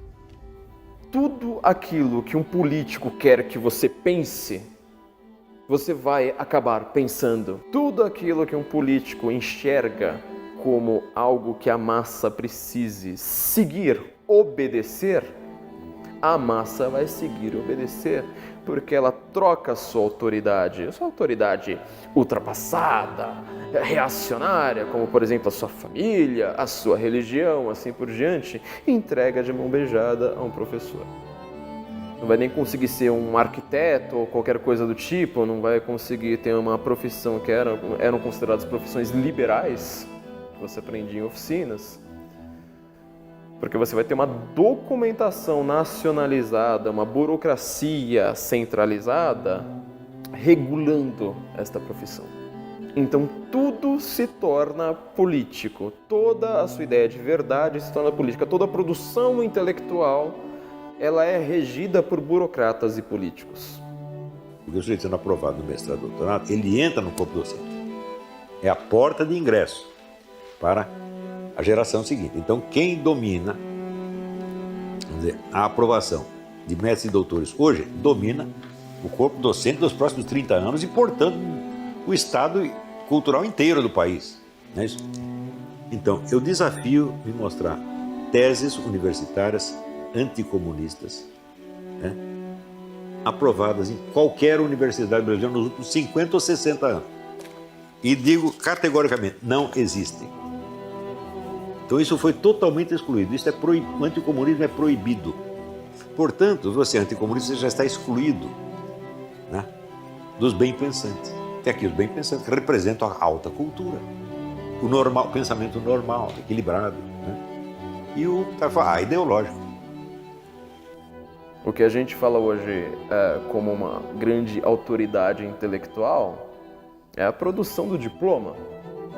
Tudo aquilo que um político quer que você pense, você vai acabar pensando. Tudo aquilo que um político enxerga como algo que a massa precise seguir, obedecer, a massa vai seguir, obedecer, porque ela troca a sua autoridade ultrapassada, reacionária, como por exemplo a sua família, a sua religião, assim por diante, e entrega de mão beijada a um professor. Não vai nem conseguir ser um arquiteto ou qualquer coisa do tipo, não vai conseguir ter uma profissão que eram consideradas profissões liberais, que você aprendia em oficinas, porque você vai ter uma documentação nacionalizada, uma burocracia centralizada regulando esta profissão. Então tudo se torna político, toda a sua ideia de verdade se torna política, toda a produção intelectual ela é regida por burocratas e políticos. Porque o sujeito sendo aprovado no mestrado e doutorado, ele entra no corpo docente. É a porta de ingresso para a geração seguinte. Então, quem domina, vamos dizer, a aprovação de mestres e doutores hoje, domina o corpo docente dos próximos 30 anos e, portanto, o estado cultural inteiro do país. Não é isso? Então, eu desafio me mostrar teses universitárias anticomunistas, né, aprovadas em qualquer universidade brasileira nos últimos 50 ou 60 anos. E digo categoricamente, não existem. Então isso foi totalmente excluído. Isso o anticomunismo é proibido. Portanto, você é anticomunista, você já está excluído, né, dos bem-pensantes. Tem aqui os bem-pensantes que representam a alta cultura, o pensamento normal, equilibrado, né? E o cara fala, ideológico. O que a gente fala hoje como uma grande autoridade intelectual é a produção do diploma.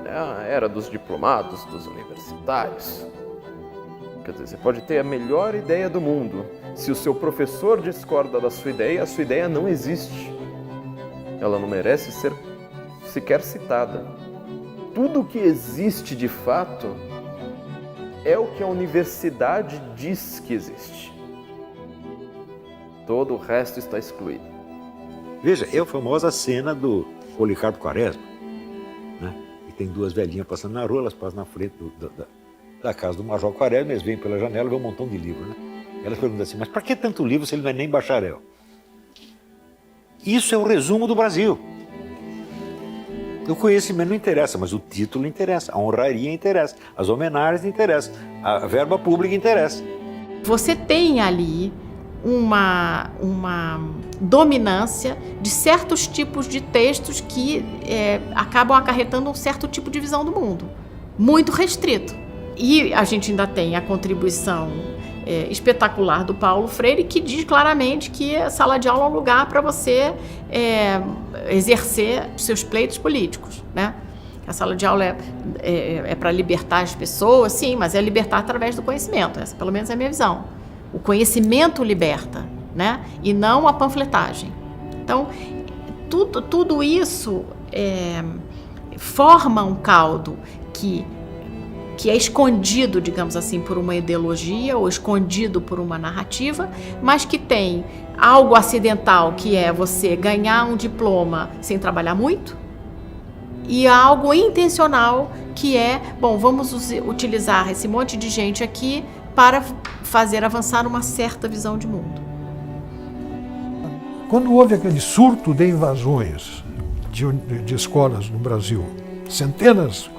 É a era dos diplomados, dos universitários. Quer dizer, você pode ter a melhor ideia do mundo. Se o seu professor discorda da sua ideia, a sua ideia não existe. Ela não merece ser sequer citada. Tudo que existe de fato é o que a universidade diz que existe. Todo o resto está excluído. Veja, é a famosa cena do Policarpo Quaresma, né? E tem duas velhinhas passando na rua, elas passam na frente da casa do Major Quaresma, eles vêm pela janela e vê um montão de livros, né? Elas perguntam assim, mas para que tanto livro se ele não é nem bacharel? Isso é o resumo do Brasil. O conhecimento não interessa, mas o título interessa, a honraria interessa, as homenagens interessam, a verba pública interessa. Você tem ali uma dominância de certos tipos de textos que acabam acarretando um certo tipo de visão do mundo, muito restrito. E a gente ainda tem a contribuição espetacular do Paulo Freire, que diz claramente que a sala de aula é um lugar para você exercer seus pleitos políticos, né? A sala de aula é para libertar as pessoas, sim, mas é libertar através do conhecimento. Essa, pelo menos, é a minha visão. O conhecimento liberta, né? E não a panfletagem. Então, tudo isso forma um caldo que é escondido, digamos assim, por uma ideologia ou escondido por uma narrativa, mas que tem algo acidental, que é você ganhar um diploma sem trabalhar muito, e algo intencional, que é, bom, vamos utilizar esse monte de gente aqui para fazer avançar uma certa visão de mundo. Quando houve aquele surto de invasões de escolas no Brasil, centenas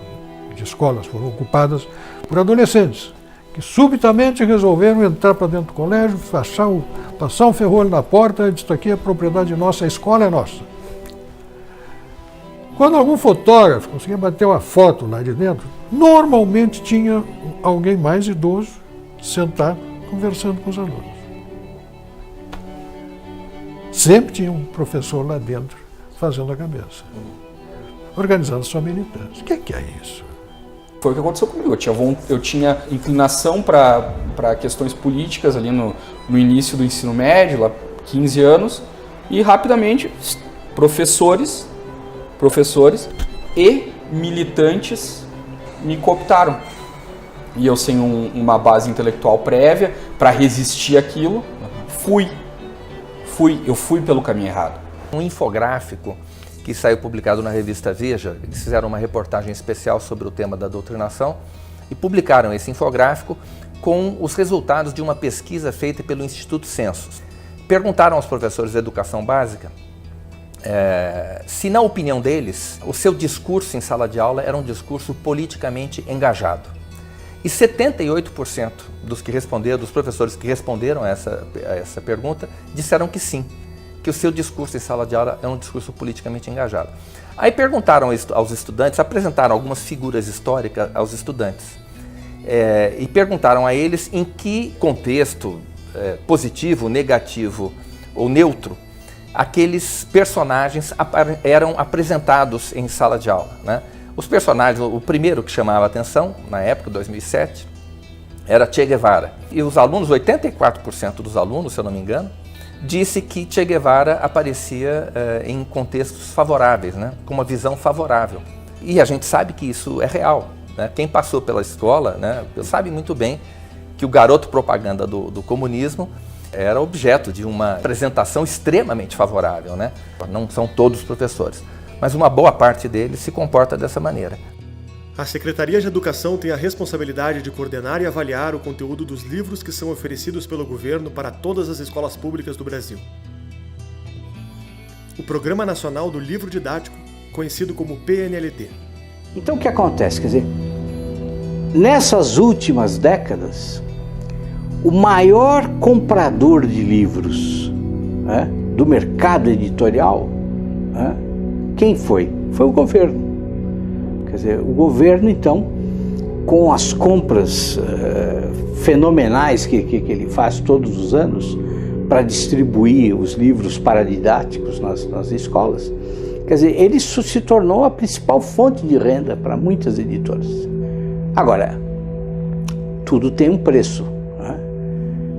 de escolas foram ocupadas por adolescentes que subitamente resolveram entrar para dentro do colégio, passar um ferrolho na porta e dizer, isso aqui é propriedade nossa, a escola é nossa. Quando algum fotógrafo conseguia bater uma foto lá de dentro, normalmente tinha alguém mais idoso sentado conversando com os alunos. Sempre tinha um professor lá dentro fazendo a cabeça, organizando sua militância. O que é isso? Foi o que aconteceu comigo. Eu tinha inclinação para questões políticas ali no início do ensino médio, lá 15 anos, e rapidamente professores e militantes me cooptaram. E eu, sem uma base intelectual prévia para resistir àquilo, eu fui pelo caminho errado. Um infográfico que saiu publicado na revista Veja, eles fizeram uma reportagem especial sobre o tema da doutrinação e publicaram esse infográfico com os resultados de uma pesquisa feita pelo Instituto Census. Perguntaram aos professores de educação básica se, na opinião deles, o seu discurso em sala de aula era um discurso politicamente engajado. E 78% dos professores que responderam a essa pergunta, disseram que sim, que o seu discurso em sala de aula é um discurso politicamente engajado. Aí perguntaram aos estudantes, apresentaram algumas figuras históricas aos estudantes e perguntaram a eles em que contexto positivo, negativo ou neutro aqueles personagens eram apresentados em sala de aula, né? Os personagens, o primeiro que chamava a atenção, na época, 2007, era Che Guevara. E os alunos, 84% dos alunos, se eu não me engano, disse que Che Guevara aparecia em contextos favoráveis, né, com uma visão favorável. E a gente sabe que isso é real, né? Quem passou pela escola, né, sabe muito bem que o garoto propaganda do comunismo era objeto de uma apresentação extremamente favorável, né? Não são todos os professores, mas uma boa parte deles se comporta dessa maneira. A Secretaria de Educação tem a responsabilidade de coordenar e avaliar o conteúdo dos livros que são oferecidos pelo governo para todas as escolas públicas do Brasil. O Programa Nacional do Livro Didático, conhecido como PNLD. Então o que acontece? Quer dizer, nessas últimas décadas, o maior comprador de livros do mercado editorial, quem foi? Foi o governo. Quer dizer, o governo, então, com as compras fenomenais que ele faz todos os anos, para distribuir os livros paradidáticos nas escolas. Quer dizer, ele se tornou a principal fonte de renda para muitas editoras. Agora, tudo tem um preço, né?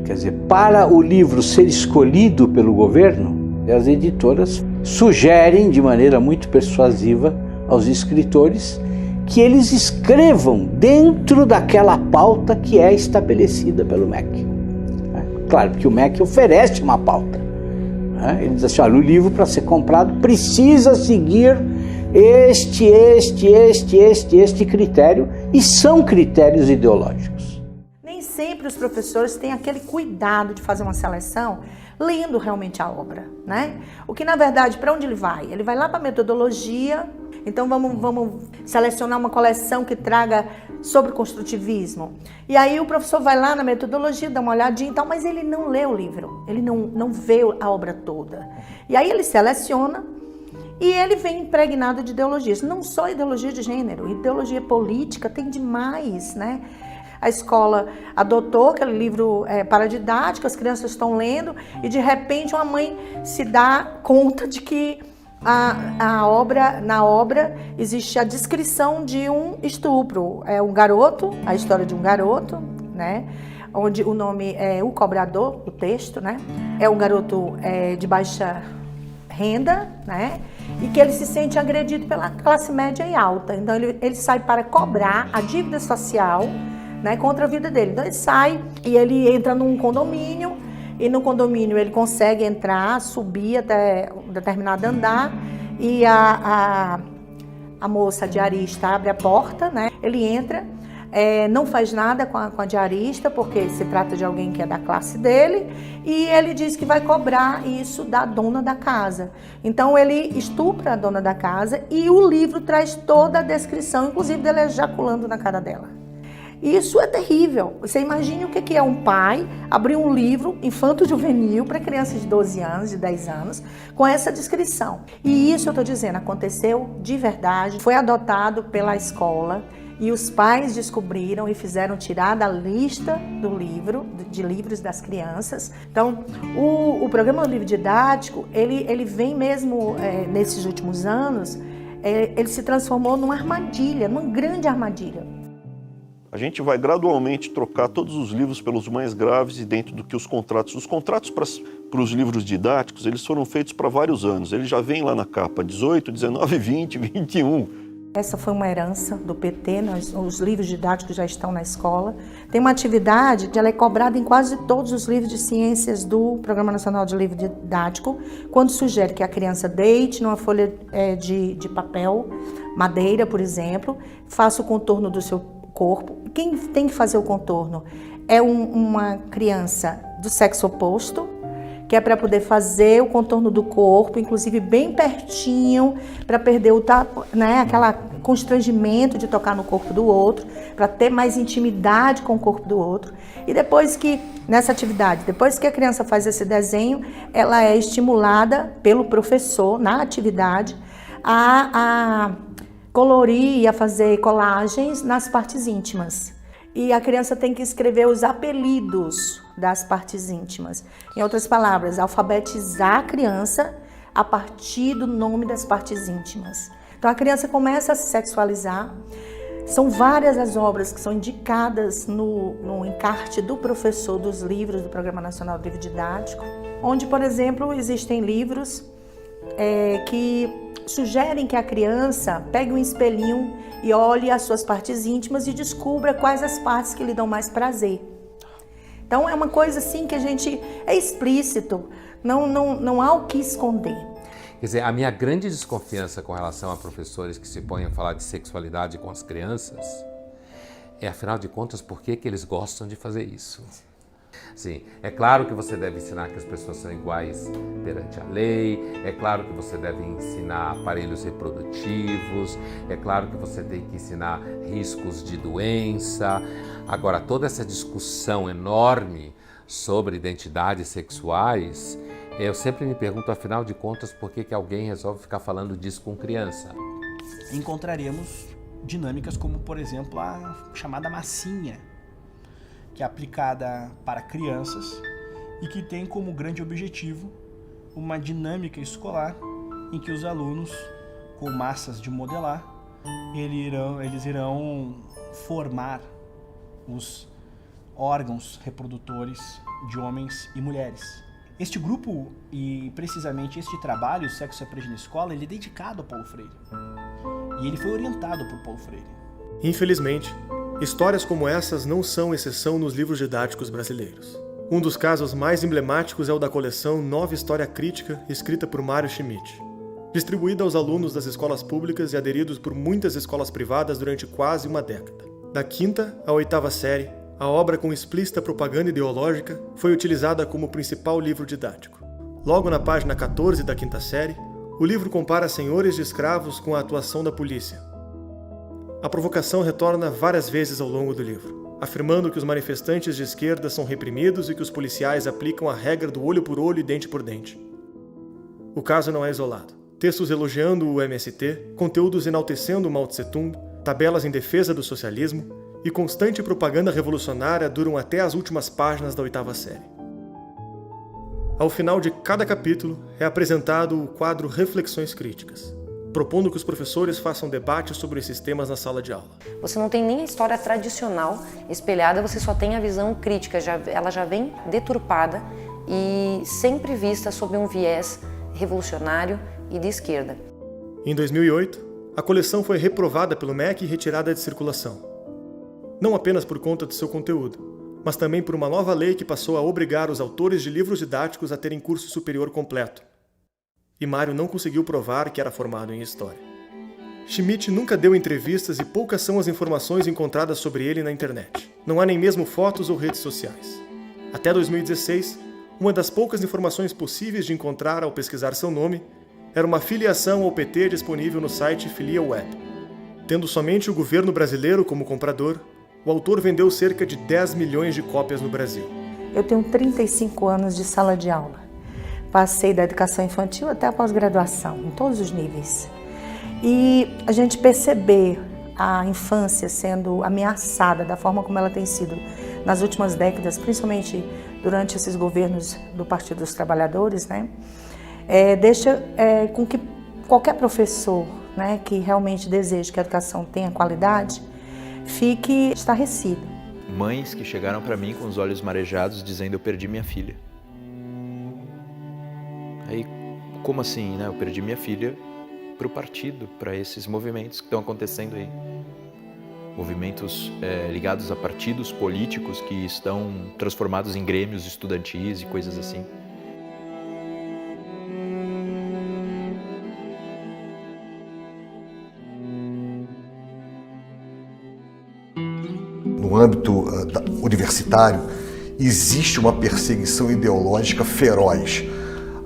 Quer dizer, para o livro ser escolhido pelo governo, as editoras sugerem de maneira muito persuasiva aos escritores que eles escrevam dentro daquela pauta que é estabelecida pelo MEC. Claro que o MEC oferece uma pauta. Ele diz assim, olha, o livro para ser comprado precisa seguir este critério, e são critérios ideológicos. Nem sempre os professores têm aquele cuidado de fazer uma seleção lendo realmente a obra, né? O que, na verdade, para onde ele vai? Ele vai lá para a metodologia. Então vamos selecionar uma coleção que traga sobre construtivismo. E aí o professor vai lá na metodologia, dá uma olhadinha e tal, mas ele não lê o livro, ele não vê a obra toda. E aí ele seleciona e ele vem impregnado de ideologias. Não só ideologia de gênero, ideologia política tem demais, né? A escola adotou aquele livro paradidático, as crianças estão lendo e de repente uma mãe se dá conta de que na obra existe a descrição de um estupro. É um garoto, a história de um garoto, né? Onde o nome é O Cobrador, o texto, né? É um garoto de baixa renda, né? E que ele se sente agredido pela classe média e alta. Então ele sai para cobrar a dívida social, né, contra a vida dele. Então ele sai e ele entra num condomínio. E no condomínio ele consegue entrar, subir até um determinado andar e a moça diarista abre a porta, né? Ele entra, não faz nada com a diarista, porque se trata de alguém que é da classe dele, e ele diz que vai cobrar isso da dona da casa. Então ele estupra a dona da casa e o livro traz toda a descrição, inclusive dele ejaculando na cara dela. Isso é terrível. Você imagine o que é um pai abrir um livro infanto-juvenil para crianças de 12 anos, de 10 anos, com essa descrição. E isso, eu estou dizendo, aconteceu de verdade, foi adotado pela escola e os pais descobriram e fizeram tirar da lista do livro, de livros das crianças. Então, o programa do livro didático, ele vem mesmo, nesses últimos anos, ele se transformou numa armadilha, numa grande armadilha. A gente vai gradualmente trocar todos os livros pelos mais graves e dentro do que os contratos. Os contratos para os livros didáticos, eles foram feitos para vários anos. Eles já vêm lá na capa, 18, 19, 20, 21. Essa foi uma herança do PT, os livros didáticos já estão na escola. Tem uma atividade que ela é cobrada em quase todos os livros de ciências do Programa Nacional de Livro Didático, quando sugere que a criança deite numa folha de papel, madeira, por exemplo, faça o contorno do seu corpo. Quem tem que fazer o contorno é uma criança do sexo oposto, que é para poder fazer o contorno do corpo, inclusive bem pertinho, para perder aquele constrangimento de tocar no corpo do outro, para ter mais intimidade com o corpo do outro. E depois que, nessa atividade, depois que a criança faz esse desenho, ela é estimulada pelo professor, na atividade, a colorir e a fazer colagens nas partes íntimas. E a criança tem que escrever os apelidos das partes íntimas. Em outras palavras, alfabetizar a criança a partir do nome das partes íntimas. Então a criança começa a se sexualizar. São várias as obras que são indicadas no encarte do professor dos livros do Programa Nacional de Livro Didático, onde, por exemplo, existem livros que sugerem que a criança pegue um espelhinho e olhe as suas partes íntimas e descubra quais as partes que lhe dão mais prazer. Então é uma coisa assim que a gente é explícito, não há o que esconder. Quer dizer, a minha grande desconfiança com relação a professores que se põem a falar de sexualidade com as crianças é, afinal de contas, por que eles gostam de fazer isso? Sim, é claro que você deve ensinar que as pessoas são iguais perante a lei, é claro que você deve ensinar aparelhos reprodutivos, é claro que você tem que ensinar riscos de doença. Agora, toda essa discussão enorme sobre identidades sexuais, eu sempre me pergunto, afinal de contas, por que alguém resolve ficar falando disso com criança? Encontraremos dinâmicas como, por exemplo, a chamada massinha, que é aplicada para crianças e que tem como grande objetivo uma dinâmica escolar em que os alunos, com massas de modelar, eles irão formar os órgãos reprodutores de homens e mulheres. Este grupo e precisamente este trabalho, o Sexo e Aprende na Escola, ele é dedicado a Paulo Freire. E ele foi orientado por Paulo Freire. Infelizmente, histórias como essas não são exceção nos livros didáticos brasileiros. Um dos casos mais emblemáticos é o da coleção Nova História Crítica, escrita por Mário Schmidt. Distribuída aos alunos das escolas públicas e aderidos por muitas escolas privadas durante quase uma década. Da 5ª à 8ª série, a obra com explícita propaganda ideológica foi utilizada como principal livro didático. Logo na página 14 da 5ª série, o livro compara senhores de escravos com a atuação da polícia. A provocação retorna várias vezes ao longo do livro, afirmando que os manifestantes de esquerda são reprimidos e que os policiais aplicam a regra do olho por olho e dente por dente. O caso não é isolado. Textos elogiando o MST, conteúdos enaltecendo Mao Tse-tung, tabelas em defesa do socialismo e constante propaganda revolucionária duram até as últimas páginas da 8ª série. Ao final de cada capítulo é apresentado o quadro Reflexões Críticas, propondo que os professores façam debate sobre esses temas na sala de aula. Você não tem nem a história tradicional espelhada, você só tem a visão crítica, ela já vem deturpada e sempre vista sob um viés revolucionário e de esquerda. Em 2008, a coleção foi reprovada pelo MEC e retirada de circulação. Não apenas por conta de seu conteúdo, mas também por uma nova lei que passou a obrigar os autores de livros didáticos a terem curso superior completo. E Mário não conseguiu provar que era formado em História. Schmidt nunca deu entrevistas e poucas são as informações encontradas sobre ele na internet. Não há nem mesmo fotos ou redes sociais. Até 2016, uma das poucas informações possíveis de encontrar ao pesquisar seu nome era uma filiação ao PT disponível no site FiliaWeb. Tendo somente o governo brasileiro como comprador, o autor vendeu cerca de 10 milhões de cópias no Brasil. Eu tenho 35 anos de sala de aula. Passei da educação infantil até a pós-graduação, em todos os níveis. E a gente perceber a infância sendo ameaçada da forma como ela tem sido nas últimas décadas, principalmente durante esses governos do Partido dos Trabalhadores, né, deixa com que qualquer professor, né, que realmente deseje que a educação tenha qualidade, fique estarrecido. Mães que chegaram para mim com os olhos marejados dizendo: eu perdi minha filha. Aí, como assim, né? Eu perdi minha filha para o partido, para esses movimentos que estão acontecendo aí. Movimentos ligados a partidos políticos que estão transformados em grêmios estudantis e coisas assim. No âmbito universitário, existe uma perseguição ideológica feroz.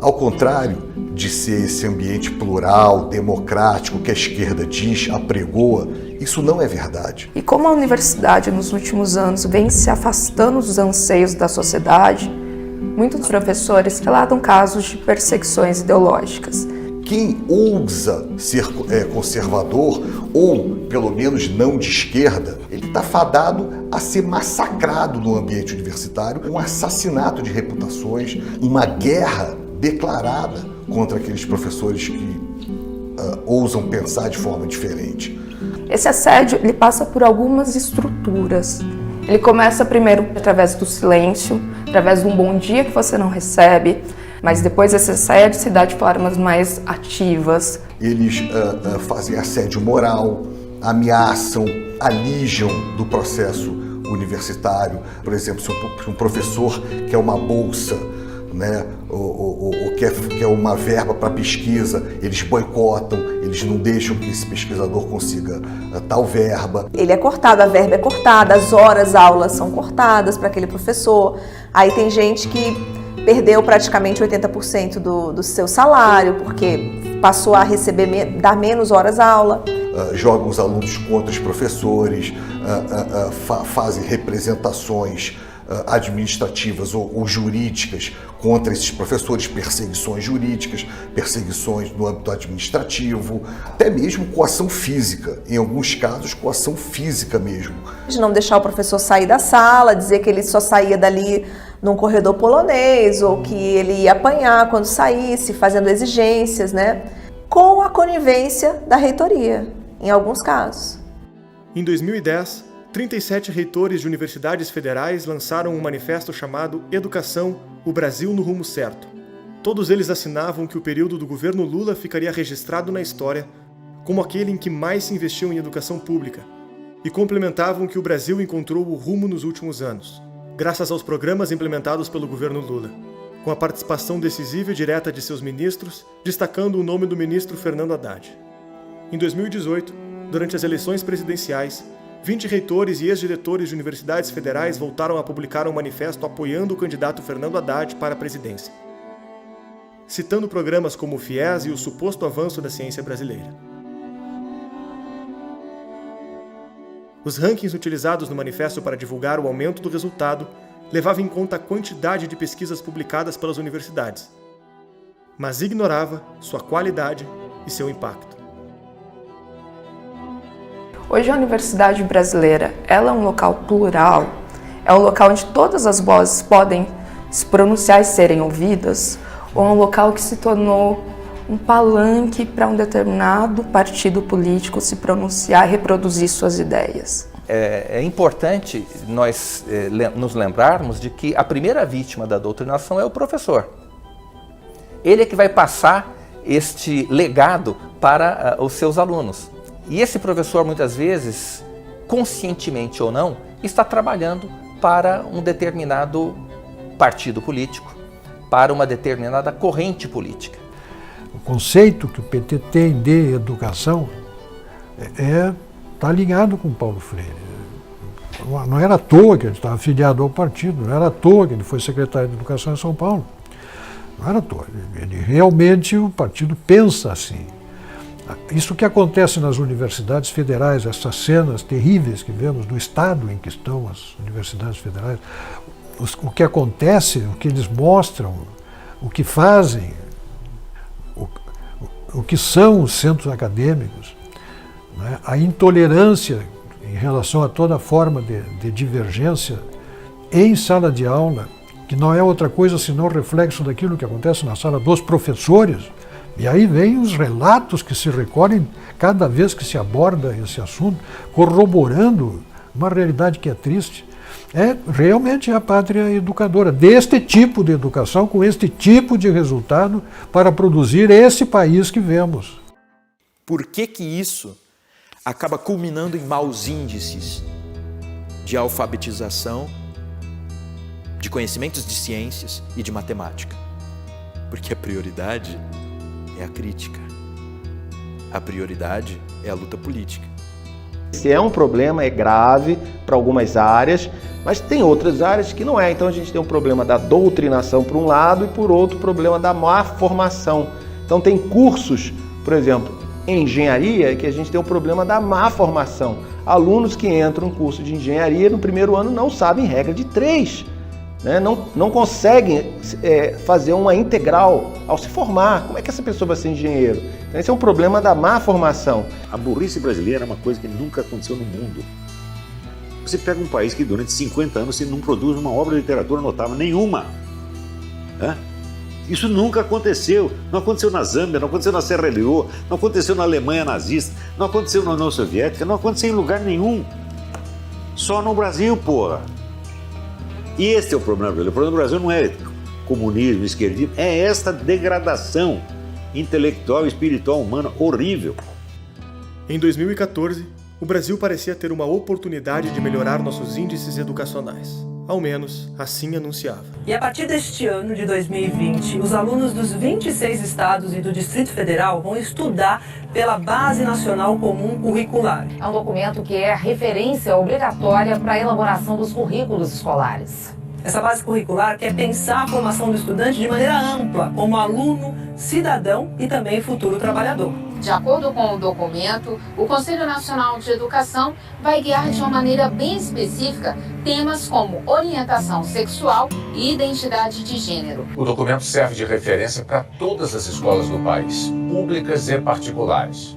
Ao contrário de ser esse ambiente plural, democrático, que a esquerda diz, apregoa, isso não é verdade. E como a universidade nos últimos anos vem se afastando dos anseios da sociedade, muitos professores relatam casos de perseguições ideológicas. Quem ousa ser conservador, ou pelo menos não de esquerda, ele está fadado a ser massacrado no ambiente universitário, um assassinato de reputações, uma guerra declarada contra aqueles professores que ousam pensar de forma diferente. Esse assédio ele passa por algumas estruturas. Ele começa primeiro através do silêncio, através de um bom dia que você não recebe, mas depois esse assédio se dá de formas mais ativas. Eles fazem assédio moral, ameaçam, alijam do processo universitário. Por exemplo, se um professor quer uma bolsa, né, ou quer uma verba para pesquisa, eles boicotam, eles não deixam que esse pesquisador consiga tal verba. Ele é cortado, a verba é cortada, as horas aulas são cortadas para aquele professor. Aí tem gente que perdeu praticamente 80% do seu salário, porque passou a receber, dar menos horas aula. Jogam os alunos contra os professores, fazem representações administrativas ou jurídicas contra esses professores, perseguições jurídicas, perseguições no âmbito administrativo, até mesmo coação física, em alguns casos coação física mesmo. De não deixar o professor sair da sala, dizer que ele só saía dali num corredor polonês, ou que ele ia apanhar quando saísse, fazendo exigências, né? Com a conivência da reitoria, em alguns casos. Em 2010, 37 reitores de universidades federais lançaram um manifesto chamado Educação, o Brasil no Rumo Certo. Todos eles assinavam que o período do governo Lula ficaria registrado na história como aquele em que mais se investiu em educação pública, e complementavam que o Brasil encontrou o rumo nos últimos anos, graças aos programas implementados pelo governo Lula, com a participação decisiva e direta de seus ministros, destacando o nome do ministro Fernando Haddad. Em 2018, durante as eleições presidenciais, 20 reitores e ex-diretores de universidades federais voltaram a publicar um manifesto apoiando o candidato Fernando Haddad para a presidência, citando programas como o FIES e o suposto avanço da ciência brasileira. Os rankings utilizados no manifesto para divulgar o aumento do resultado levavam em conta a quantidade de pesquisas publicadas pelas universidades, mas ignorava sua qualidade e seu impacto. Hoje a Universidade Brasileira, ela é um local plural, é um local onde todas as vozes podem se pronunciar e serem ouvidas, ou é um local que se tornou um palanque para um determinado partido político se pronunciar e reproduzir suas ideias. É importante nós nos lembrarmos de que a primeira vítima da doutrinação é o professor. Ele é que vai passar este legado para os seus alunos. E esse professor, muitas vezes, conscientemente ou não, está trabalhando para um determinado partido político, para uma determinada corrente política. O conceito que o PT tem de educação está ligado com Paulo Freire. Não era à toa que ele estava afiliado ao partido, não era à toa que ele foi secretário de Educação em São Paulo. Não era à toa. Ele realmente, o partido pensa assim. Isso que acontece nas universidades federais, essas cenas terríveis que vemos do estado em que estão as universidades federais, o que acontece, o que eles mostram, o que fazem, o que são os centros acadêmicos, né? A intolerância em relação a toda forma de divergência em sala de aula, que não é outra coisa senão reflexo daquilo que acontece na sala dos professores. E aí vem os relatos que se recolhem cada vez que se aborda esse assunto, corroborando uma realidade que é triste. É realmente a pátria educadora, deste tipo de educação, com este tipo de resultado, para produzir esse país que vemos. Por que que isso acaba culminando em maus índices de alfabetização, de conhecimentos de ciências e de matemática? Porque a prioridade é a crítica. A prioridade é a luta política. Esse é um problema, é grave para algumas áreas, mas tem outras áreas que não é. Então a gente tem um problema da doutrinação por um lado e por outro o problema da má formação. Então tem cursos, por exemplo, em engenharia, que a gente tem o problema da má formação. Alunos que entram no curso de engenharia no primeiro ano não sabem regra de 3. Né? Não conseguem fazer uma integral ao se formar. Como é que essa pessoa vai ser engenheiro? Então esse é um problema da má formação. A burrice brasileira é uma coisa que nunca aconteceu no mundo. Você pega um país que durante 50 anos não produz uma obra de literatura notável nenhuma. Isso nunca aconteceu. Não aconteceu na Zâmbia, não aconteceu na Serra Leoa, não aconteceu na Alemanha nazista, não aconteceu na União Soviética, não aconteceu em lugar nenhum. Só no Brasil, porra. E este é o problema do Brasil. O problema do Brasil não é comunismo, esquerdismo, é esta degradação intelectual e espiritual humana horrível. Em 2014, o Brasil parecia ter uma oportunidade de melhorar nossos índices educacionais. Ao menos, assim anunciava. E a partir deste ano de 2020, os alunos dos 26 estados e do Distrito Federal vão estudar pela Base Nacional Comum Curricular. É um documento que é referência obrigatória para a elaboração dos currículos escolares. Essa base curricular quer pensar a formação do estudante de maneira ampla, como aluno, cidadão e também futuro trabalhador. De acordo com o documento, o Conselho Nacional de Educação vai guiar de uma maneira bem específica temas como orientação sexual e identidade de gênero. O documento serve de referência para todas as escolas do país, públicas e particulares.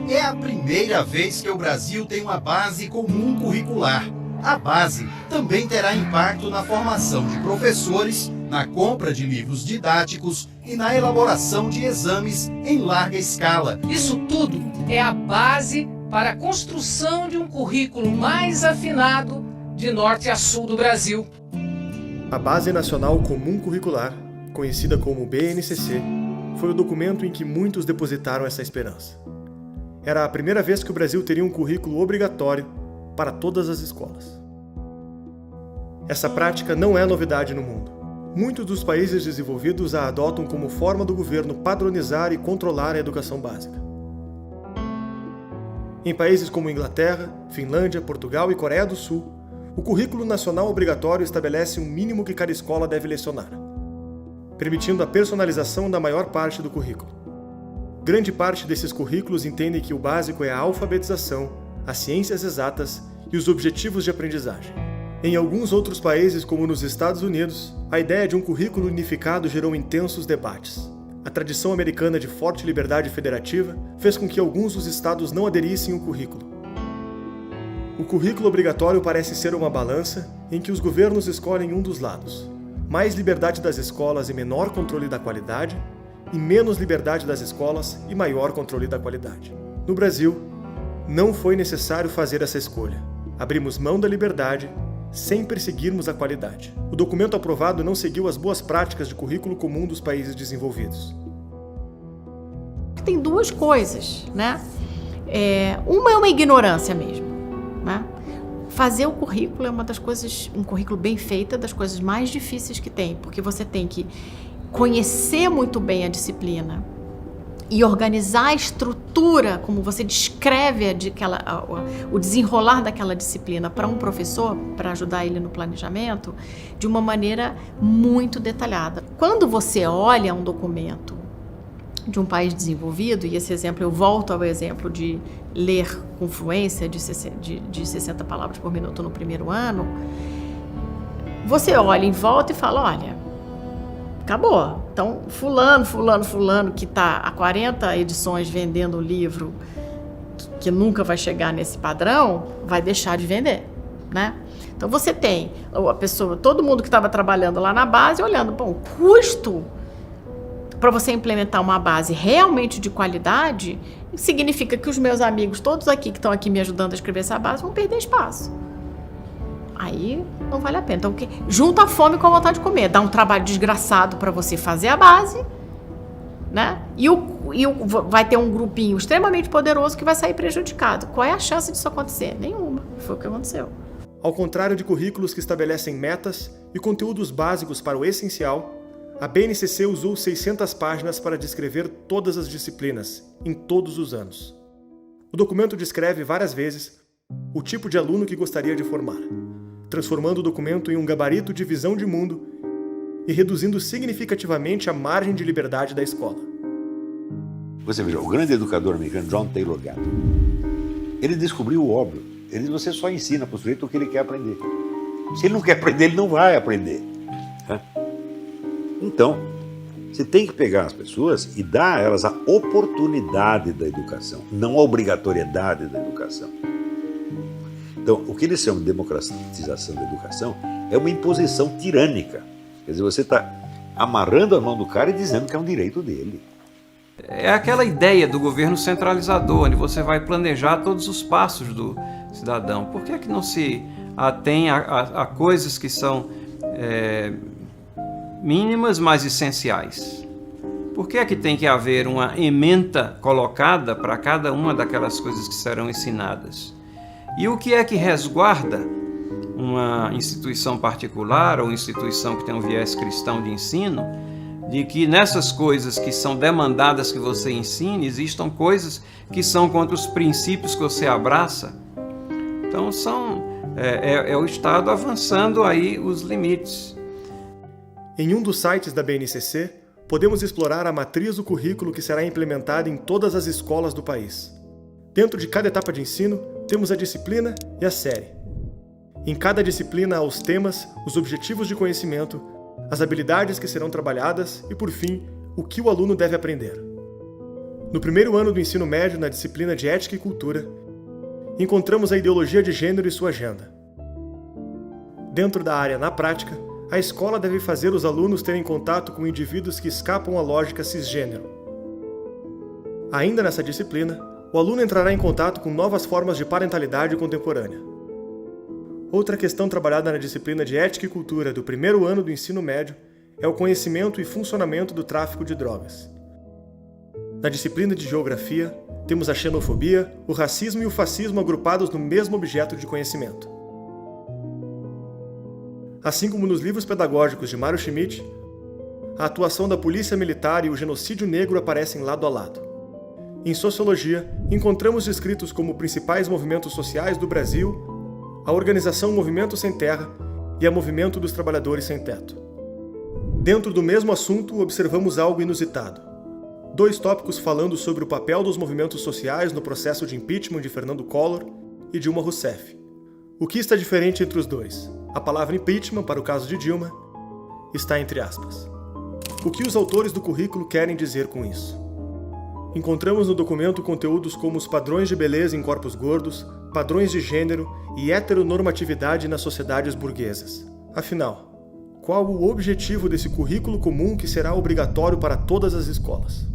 É a primeira vez que o Brasil tem uma base comum curricular. A base também terá impacto na formação de professores, na compra de livros didáticos e na elaboração de exames em larga escala. Isso tudo é a base para a construção de um currículo mais afinado de norte a sul do Brasil. A Base Nacional Comum Curricular, conhecida como BNCC, foi o documento em que muitos depositaram essa esperança. Era a primeira vez que o Brasil teria um currículo obrigatório para todas as escolas. Essa prática não é novidade no mundo. Muitos dos países desenvolvidos a adotam como forma do governo padronizar e controlar a educação básica. Em países como Inglaterra, Finlândia, Portugal e Coreia do Sul, o currículo nacional obrigatório estabelece um mínimo que cada escola deve lecionar, permitindo a personalização da maior parte do currículo. Grande parte desses currículos entendem que o básico é a alfabetização, as ciências exatas e os objetivos de aprendizagem. Em alguns outros países, como nos Estados Unidos, a ideia de um currículo unificado gerou intensos debates. A tradição americana de forte liberdade federativa fez com que alguns dos estados não aderissem ao currículo. O currículo obrigatório parece ser uma balança em que os governos escolhem um dos lados: mais liberdade das escolas e menor controle da qualidade, e menos liberdade das escolas e maior controle da qualidade. No Brasil, não foi necessário fazer essa escolha. Abrimos mão da liberdade sem perseguirmos a qualidade. O documento aprovado não seguiu as boas práticas de currículo comum dos países desenvolvidos. Tem duas coisas, né? Uma é uma ignorância mesmo, né? Fazer o currículo é uma das coisas, um currículo bem feito, é das coisas mais difíceis que tem, porque você tem que conhecer muito bem a disciplina e organizar a estrutura, como você descreve o desenrolar daquela disciplina para um professor, para ajudar ele no planejamento, de uma maneira muito detalhada. Quando você olha um documento de um país desenvolvido, e esse exemplo eu volto ao exemplo de ler com fluência de 60 palavras por minuto no primeiro ano, você olha em volta e fala, olha, acabou. Então, fulano, que está há 40 edições vendendo o livro, que nunca vai chegar nesse padrão, vai deixar de vender, né? Então, você tem a pessoa, todo mundo que estava trabalhando lá na base, olhando, bom, o custo para você implementar uma base realmente de qualidade, significa que os meus amigos, todos aqui que estão aqui me ajudando a escrever essa base, vão perder espaço. Aí não vale a pena. Então, junta a fome com a vontade de comer. Dá um trabalho desgraçado para você fazer a base, né? E vai ter um grupinho extremamente poderoso que vai sair prejudicado. Qual é a chance disso acontecer? Nenhuma. Foi o que aconteceu. Ao contrário de currículos que estabelecem metas e conteúdos básicos para o essencial, a BNCC usou 600 páginas para descrever todas as disciplinas, em todos os anos. O documento descreve várias vezes o tipo de aluno que gostaria de formar, transformando o documento em um gabarito de visão de mundo e reduzindo significativamente a margem de liberdade da escola. Você veja, o grande educador americano John Taylor Gatto, ele descobriu o óbvio. Ele diz, você só ensina para o sujeito o que ele quer aprender. Se ele não quer aprender, ele não vai aprender. Então, você tem que pegar as pessoas e dar a elas a oportunidade da educação, não a obrigatoriedade da educação. Então, o que eles chamam de democratização da educação é uma imposição tirânica. Quer dizer, você está amarrando a mão do cara e dizendo que é um direito dele. É aquela ideia do governo centralizador, onde você vai planejar todos os passos do cidadão. Por que é que não se atém a coisas que são mínimas, mas essenciais? Por que é que tem que haver uma ementa colocada para cada uma daquelas coisas que serão ensinadas? E o que é que resguarda uma instituição particular ou instituição que tem um viés cristão de ensino, de que nessas coisas que são demandadas que você ensine, existam coisas que são contra os princípios que você abraça? Então é o Estado avançando aí os limites. Em um dos sites da BNCC, podemos explorar a matriz do currículo que será implementada em todas as escolas do país. Dentro de cada etapa de ensino, temos a disciplina e a série. Em cada disciplina há os temas, os objetivos de conhecimento, as habilidades que serão trabalhadas e, por fim, o que o aluno deve aprender. No primeiro ano do ensino médio, na disciplina de Ética e Cultura, encontramos a ideologia de gênero e sua agenda. Dentro da área na prática, a escola deve fazer os alunos terem contato com indivíduos que escapam à lógica cisgênero. Ainda nessa disciplina, o aluno entrará em contato com novas formas de parentalidade contemporânea. Outra questão trabalhada na disciplina de Ética e Cultura do primeiro ano do ensino médio é o conhecimento e funcionamento do tráfico de drogas. Na disciplina de Geografia, temos a xenofobia, o racismo e o fascismo agrupados no mesmo objeto de conhecimento. Assim como nos livros pedagógicos de Mário Schmidt, a atuação da polícia militar e o genocídio negro aparecem lado a lado. Em Sociologia, encontramos descritos como principais movimentos sociais do Brasil a organização Movimento Sem Terra e a Movimento dos Trabalhadores Sem Teto. Dentro do mesmo assunto, observamos algo inusitado. 2 tópicos falando sobre o papel dos movimentos sociais no processo de impeachment de Fernando Collor e Dilma Rousseff. O que está diferente entre os dois? A palavra impeachment, para o caso de Dilma, está entre aspas. O que os autores do currículo querem dizer com isso? Encontramos no documento conteúdos como os padrões de beleza em corpos gordos, padrões de gênero e heteronormatividade nas sociedades burguesas. Afinal, qual o objetivo desse currículo comum que será obrigatório para todas as escolas?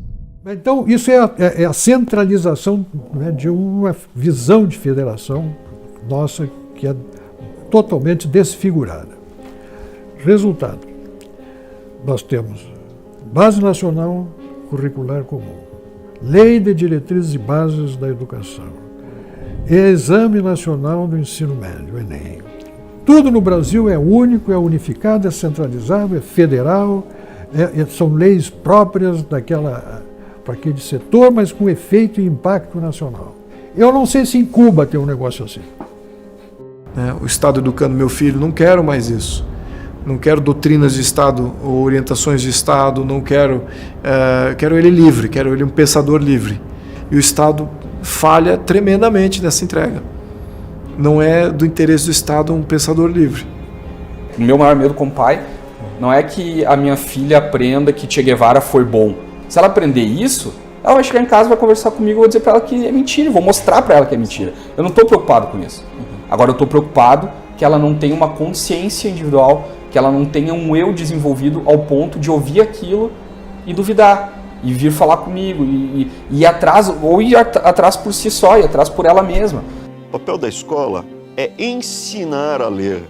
Então, isso é a centralização, né, de uma visão de federação nossa que é totalmente desfigurada. Resultado, nós temos Base Nacional Curricular Comum, Lei de Diretrizes e Bases da Educação, Exame Nacional do Ensino Médio, o Enem. Tudo no Brasil é único, é unificado, é centralizado, é federal, são leis próprias para aquele setor, mas com efeito e impacto nacional. Eu não sei se em Cuba tem um negócio assim. O Estado educando meu filho, não quero mais isso. Não quero doutrinas de Estado ou orientações de Estado, não quero... quero ele livre, quero ele um pensador livre. E o Estado falha tremendamente nessa entrega. Não é do interesse do Estado um pensador livre. O meu maior medo como pai não é que a minha filha aprenda que Che Guevara foi bom. Se ela aprender isso, ela vai chegar em casa, vai conversar comigo, eu vou dizer para ela que é mentira, eu vou mostrar para ela que é mentira. Eu não estou preocupado com isso. Agora eu estou preocupado que ela não tenha uma consciência individual, que ela não tenha um eu desenvolvido ao ponto de ouvir aquilo e duvidar, e vir falar comigo, e ir atrás, ou ir atrás por si só, ir atrás por ela mesma. O papel da escola é ensinar a ler,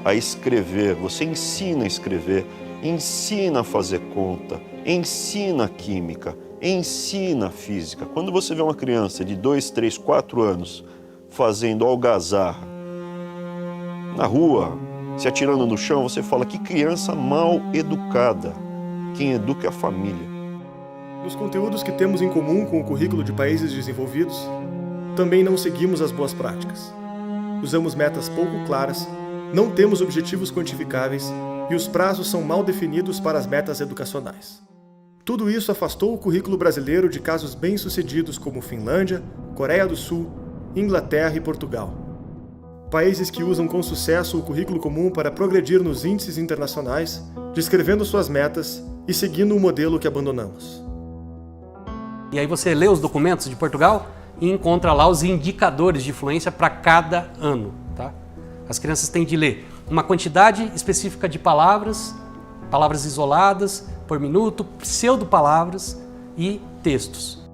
a escrever. Você ensina a escrever, ensina a fazer conta, ensina química, ensina física. Quando você vê uma criança de 2, 3, 4 anos fazendo algazarra na rua, se atirando no chão, você fala que criança mal educada. Quem educa é a família. Nos conteúdos que temos em comum com o currículo de países desenvolvidos, também não seguimos as boas práticas. Usamos metas pouco claras, não temos objetivos quantificáveis e os prazos são mal definidos para as metas educacionais. Tudo isso afastou o currículo brasileiro de casos bem-sucedidos como Finlândia, Coreia do Sul, Inglaterra e Portugal. Países que usam com sucesso o currículo comum para progredir nos índices internacionais, descrevendo suas metas e seguindo o modelo que abandonamos. E aí você lê os documentos de Portugal e encontra lá os indicadores de fluência para cada ano. Tá? As crianças têm de ler uma quantidade específica de palavras, palavras isoladas por minuto, pseudopalavras e textos.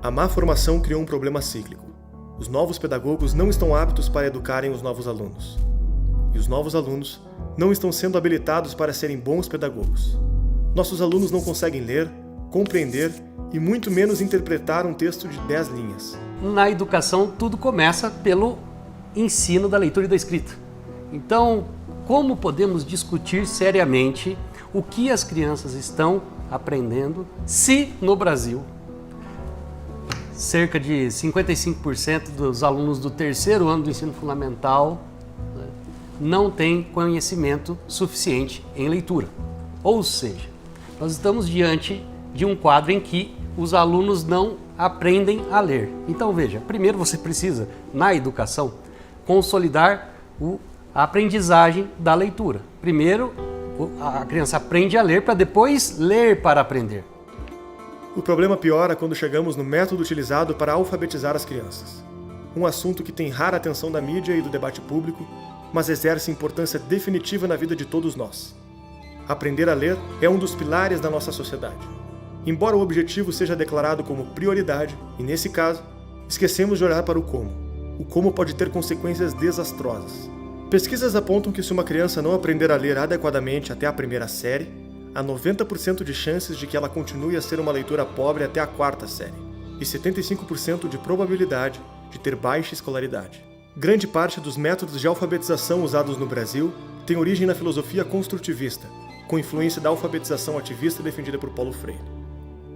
A má formação criou um problema cíclico. Os novos pedagogos não estão aptos para educarem os novos alunos. E os novos alunos não estão sendo habilitados para serem bons pedagogos. Nossos alunos não conseguem ler, compreender e muito menos interpretar um texto de 10 linhas. Na educação, tudo começa pelo ensino da leitura e da escrita. Então, como podemos discutir seriamente o que as crianças estão aprendendo se no Brasil cerca de 55% dos alunos do terceiro ano do ensino fundamental não têm conhecimento suficiente em leitura? Ou seja, nós estamos diante de um quadro em que os alunos não aprendem a ler. Então veja, primeiro você precisa, na educação, consolidar a aprendizagem da leitura. Primeiro, a criança aprende a ler para depois ler para aprender. O problema piora quando chegamos no método utilizado para alfabetizar as crianças. Um assunto que tem rara atenção da mídia e do debate público mas exerce importância definitiva na vida de todos nós. Aprender a ler é um dos pilares da nossa sociedade. Embora o objetivo seja declarado como prioridade, e nesse caso, esquecemos de olhar para o como. O como pode ter consequências desastrosas. Pesquisas apontam que se uma criança não aprender a ler adequadamente até a primeira série, há 90% de chances de que ela continue a ser uma leitora pobre até a quarta série, e 75% de probabilidade de ter baixa escolaridade. Grande parte dos métodos de alfabetização usados no Brasil tem origem na filosofia construtivista, com influência da alfabetização ativista defendida por Paulo Freire.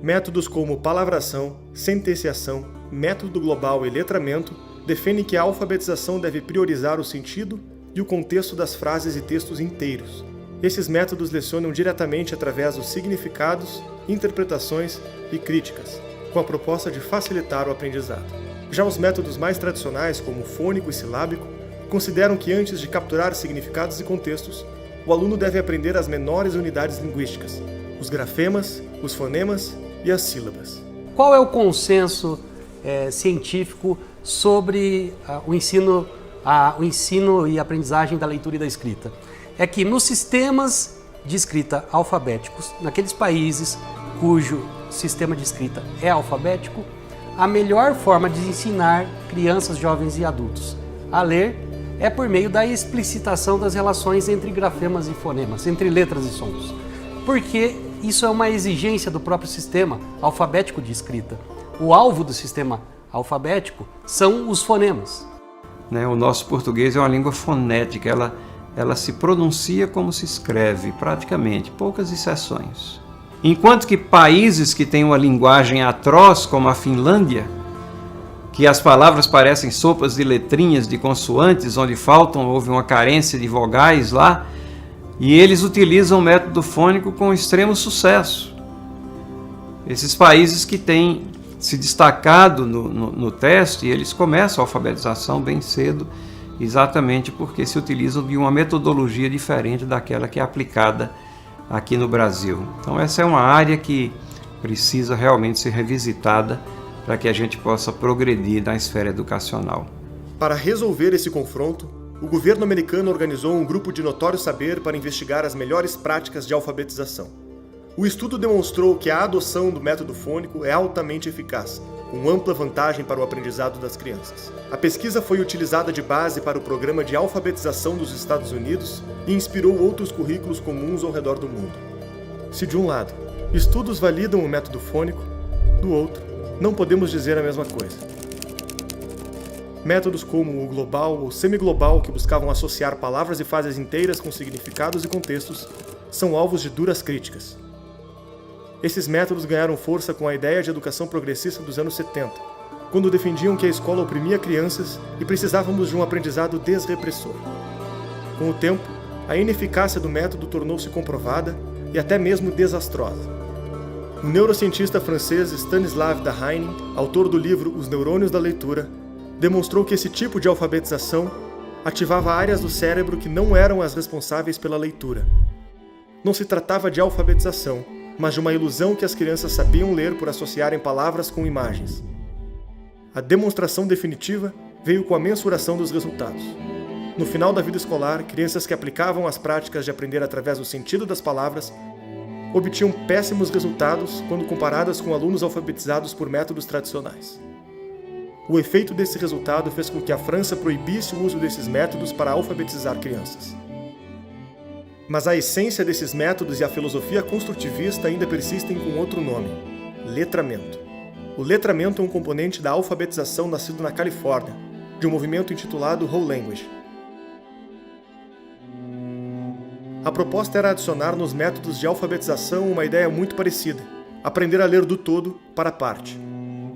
Métodos como palavração, sentenciação, método global e letramento defendem que a alfabetização deve priorizar o sentido e o contexto das frases e textos inteiros. Esses métodos lecionam diretamente através dos significados, interpretações e críticas, com a proposta de facilitar o aprendizado. Já os métodos mais tradicionais, como fônico e silábico, consideram que antes de capturar significados e contextos, o aluno deve aprender as menores unidades linguísticas, os grafemas, os fonemas e as sílabas. Qual é o consenso científico sobre o ensino e aprendizagem da leitura e da escrita? É que nos sistemas de escrita alfabéticos, naqueles países cujo sistema de escrita é alfabético, a melhor forma de ensinar crianças, jovens e adultos a ler é por meio da explicitação das relações entre grafemas e fonemas, entre letras e sons. Porque isso é uma exigência do próprio sistema alfabético de escrita. O alvo do sistema alfabético são os fonemas. O nosso português é uma língua fonética, ela se pronuncia como se escreve, praticamente, poucas exceções. Enquanto que países que têm uma linguagem atroz, como a Finlândia, que as palavras parecem sopas de letrinhas, de consoantes, onde houve uma carência de vogais lá, e eles utilizam o método fônico com extremo sucesso. Esses países que têm se destacado no teste, eles começam a alfabetização bem cedo, exatamente porque se utilizam de uma metodologia diferente daquela que é aplicada aqui no Brasil. Então essa é uma área que precisa realmente ser revisitada para que a gente possa progredir na esfera educacional. Para resolver esse confronto, o governo americano organizou um grupo de notório saber para investigar as melhores práticas de alfabetização. O estudo demonstrou que a adoção do método fônico é altamente eficaz, com ampla vantagem para o aprendizado das crianças. A pesquisa foi utilizada de base para o programa de alfabetização dos Estados Unidos e inspirou outros currículos comuns ao redor do mundo. Se de um lado, estudos validam o método fônico, do outro, não podemos dizer a mesma coisa. Métodos como o global ou semiglobal, que buscavam associar palavras e frases inteiras com significados e contextos, são alvos de duras críticas. Esses métodos ganharam força com a ideia de educação progressista dos anos 70, quando defendiam que a escola oprimia crianças e precisávamos de um aprendizado desrepressor. Com o tempo, a ineficácia do método tornou-se comprovada e até mesmo desastrosa. O neurocientista francês Stanislas Dehaene, autor do livro Os Neurônios da Leitura, demonstrou que esse tipo de alfabetização ativava áreas do cérebro que não eram as responsáveis pela leitura. Não se tratava de alfabetização, mas de uma ilusão que as crianças sabiam ler por associarem palavras com imagens. A demonstração definitiva veio com a mensuração dos resultados. No final da vida escolar, crianças que aplicavam as práticas de aprender através do sentido das palavras obtinham péssimos resultados quando comparadas com alunos alfabetizados por métodos tradicionais. O efeito desse resultado fez com que a França proibisse o uso desses métodos para alfabetizar crianças. Mas a essência desses métodos e a filosofia construtivista ainda persistem com outro nome: letramento. O letramento é um componente da alfabetização nascido na Califórnia, de um movimento intitulado Whole Language. A proposta era adicionar nos métodos de alfabetização uma ideia muito parecida: aprender a ler do todo para a parte,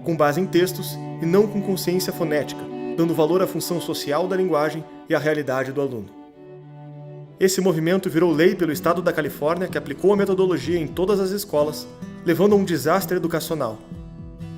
com base em textos e não com consciência fonética, dando valor à função social da linguagem e à realidade do aluno. Esse movimento virou lei pelo estado da Califórnia, que aplicou a metodologia em todas as escolas, levando a um desastre educacional.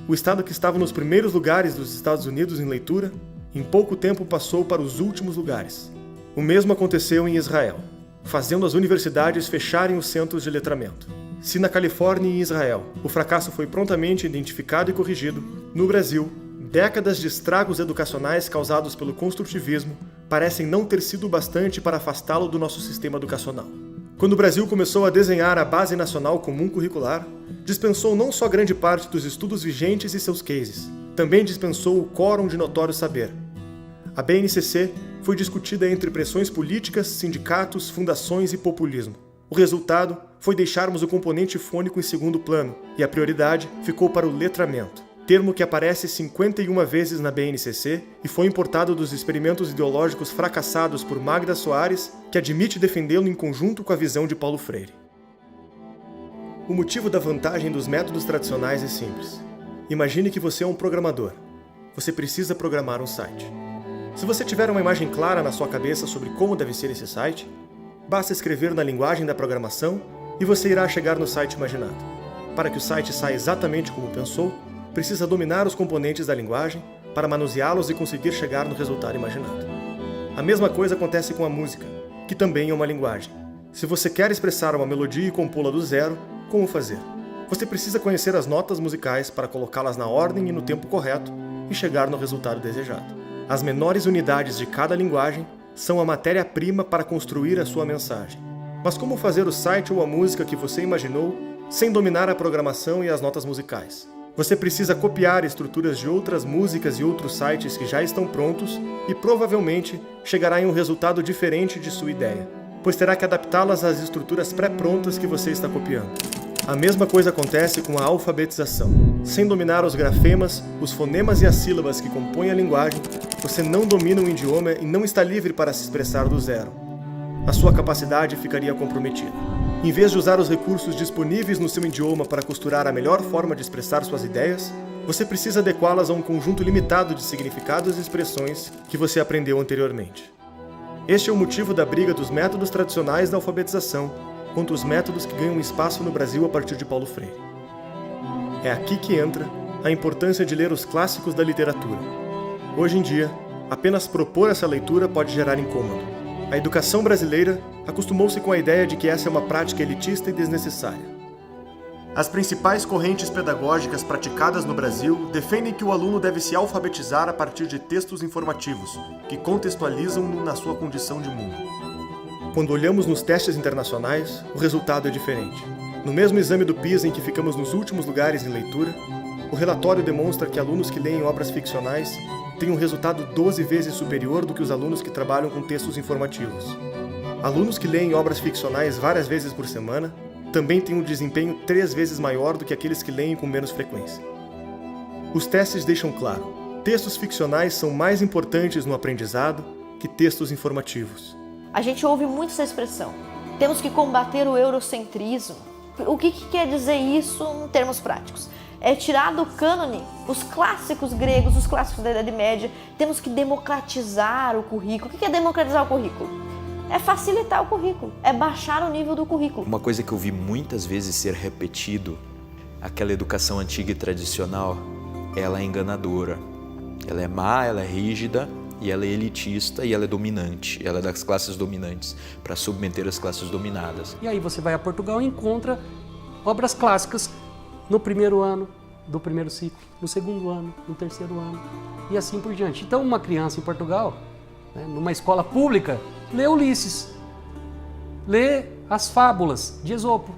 O estado que estava nos primeiros lugares dos Estados Unidos em leitura, em pouco tempo passou para os últimos lugares. O mesmo aconteceu em Israel, fazendo as universidades fecharem os centros de letramento. Se na Califórnia e em Israel o fracasso foi prontamente identificado e corrigido, no Brasil, Décadas de estragos educacionais causados pelo construtivismo parecem não ter sido bastante para afastá-lo do nosso sistema educacional. Quando o Brasil começou a desenhar a Base Nacional Comum Curricular, dispensou não só grande parte dos estudos vigentes e seus cases, também dispensou o quórum de notório saber. A BNCC foi discutida entre pressões políticas, sindicatos, fundações e populismo. O resultado foi deixarmos o componente fônico em segundo plano e a prioridade ficou para o letramento, termo que aparece 51 vezes na BNCC e foi importado dos experimentos ideológicos fracassados por Magda Soares, que admite defendê-lo em conjunto com a visão de Paulo Freire. O motivo da vantagem dos métodos tradicionais é simples. Imagine que você é um programador. Você precisa programar um site. Se você tiver uma imagem clara na sua cabeça sobre como deve ser esse site, basta escrever na linguagem da programação e você irá chegar no site imaginado. Para que o site saia exatamente como pensou, precisa dominar os componentes da linguagem para manuseá-los e conseguir chegar no resultado imaginado. A mesma coisa acontece com a música, que também é uma linguagem. Se você quer expressar uma melodia e compô-la do zero, como fazer? Você precisa conhecer as notas musicais para colocá-las na ordem e no tempo correto e chegar no resultado desejado. As menores unidades de cada linguagem são a matéria-prima para construir a sua mensagem. Mas como fazer o site ou a música que você imaginou sem dominar a programação e as notas musicais? Você precisa copiar estruturas de outras músicas e outros sites que já estão prontos e provavelmente chegará em um resultado diferente de sua ideia, pois terá que adaptá-las às estruturas pré-prontas que você está copiando. A mesma coisa acontece com a alfabetização. Sem dominar os grafemas, os fonemas e as sílabas que compõem a linguagem, você não domina o idioma e não está livre para se expressar do zero. A sua capacidade ficaria comprometida. Em vez de usar os recursos disponíveis no seu idioma para costurar a melhor forma de expressar suas ideias, você precisa adequá-las a um conjunto limitado de significados e expressões que você aprendeu anteriormente. Este é o motivo da briga dos métodos tradicionais da alfabetização contra os métodos que ganham espaço no Brasil a partir de Paulo Freire. É aqui que entra a importância de ler os clássicos da literatura. Hoje em dia, apenas propor essa leitura pode gerar incômodo. A educação brasileira acostumou-se com a ideia de que essa é uma prática elitista e desnecessária. As principais correntes pedagógicas praticadas no Brasil defendem que o aluno deve se alfabetizar a partir de textos informativos, que contextualizam-no na sua condição de mundo. Quando olhamos nos testes internacionais, o resultado é diferente. No mesmo exame do PISA em que ficamos nos últimos lugares em leitura, o relatório demonstra que alunos que leem obras ficcionais têm um resultado 12 vezes superior do que os alunos que trabalham com textos informativos. Alunos que leem obras ficcionais várias vezes por semana também têm um desempenho 3 vezes maior do que aqueles que leem com menos frequência. Os testes deixam claro, textos ficcionais são mais importantes no aprendizado que textos informativos. A gente ouve muito essa expressão, temos que combater o eurocentrismo. O que quer dizer isso em termos práticos? É tirar do cânone os clássicos gregos, os clássicos da Idade Média, temos que democratizar o currículo. O que é democratizar o currículo? É facilitar o currículo, é baixar o nível do currículo. Uma coisa que eu vi muitas vezes ser repetido, aquela educação antiga e tradicional, ela é enganadora. Ela é má, ela é rígida, e ela é elitista e ela é dominante. Ela é das classes dominantes, para submeter as classes dominadas. E aí você vai a Portugal e encontra obras clássicas no primeiro ano do primeiro ciclo, no segundo ano, no terceiro ano, e assim por diante. Então uma criança em Portugal, numa escola pública, lê Ulisses, lê as fábulas de Esopo,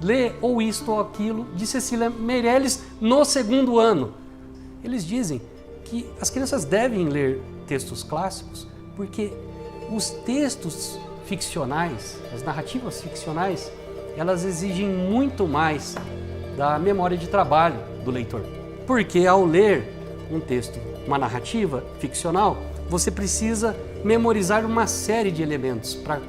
lê ou isto ou aquilo de Cecília Meirelles no segundo ano. Eles dizem que as crianças devem ler textos clássicos porque os textos ficcionais, as narrativas ficcionais, elas exigem muito mais da memória de trabalho do leitor. Porque ao ler um texto, uma narrativa ficcional, você precisa memorizar uma série de elementos para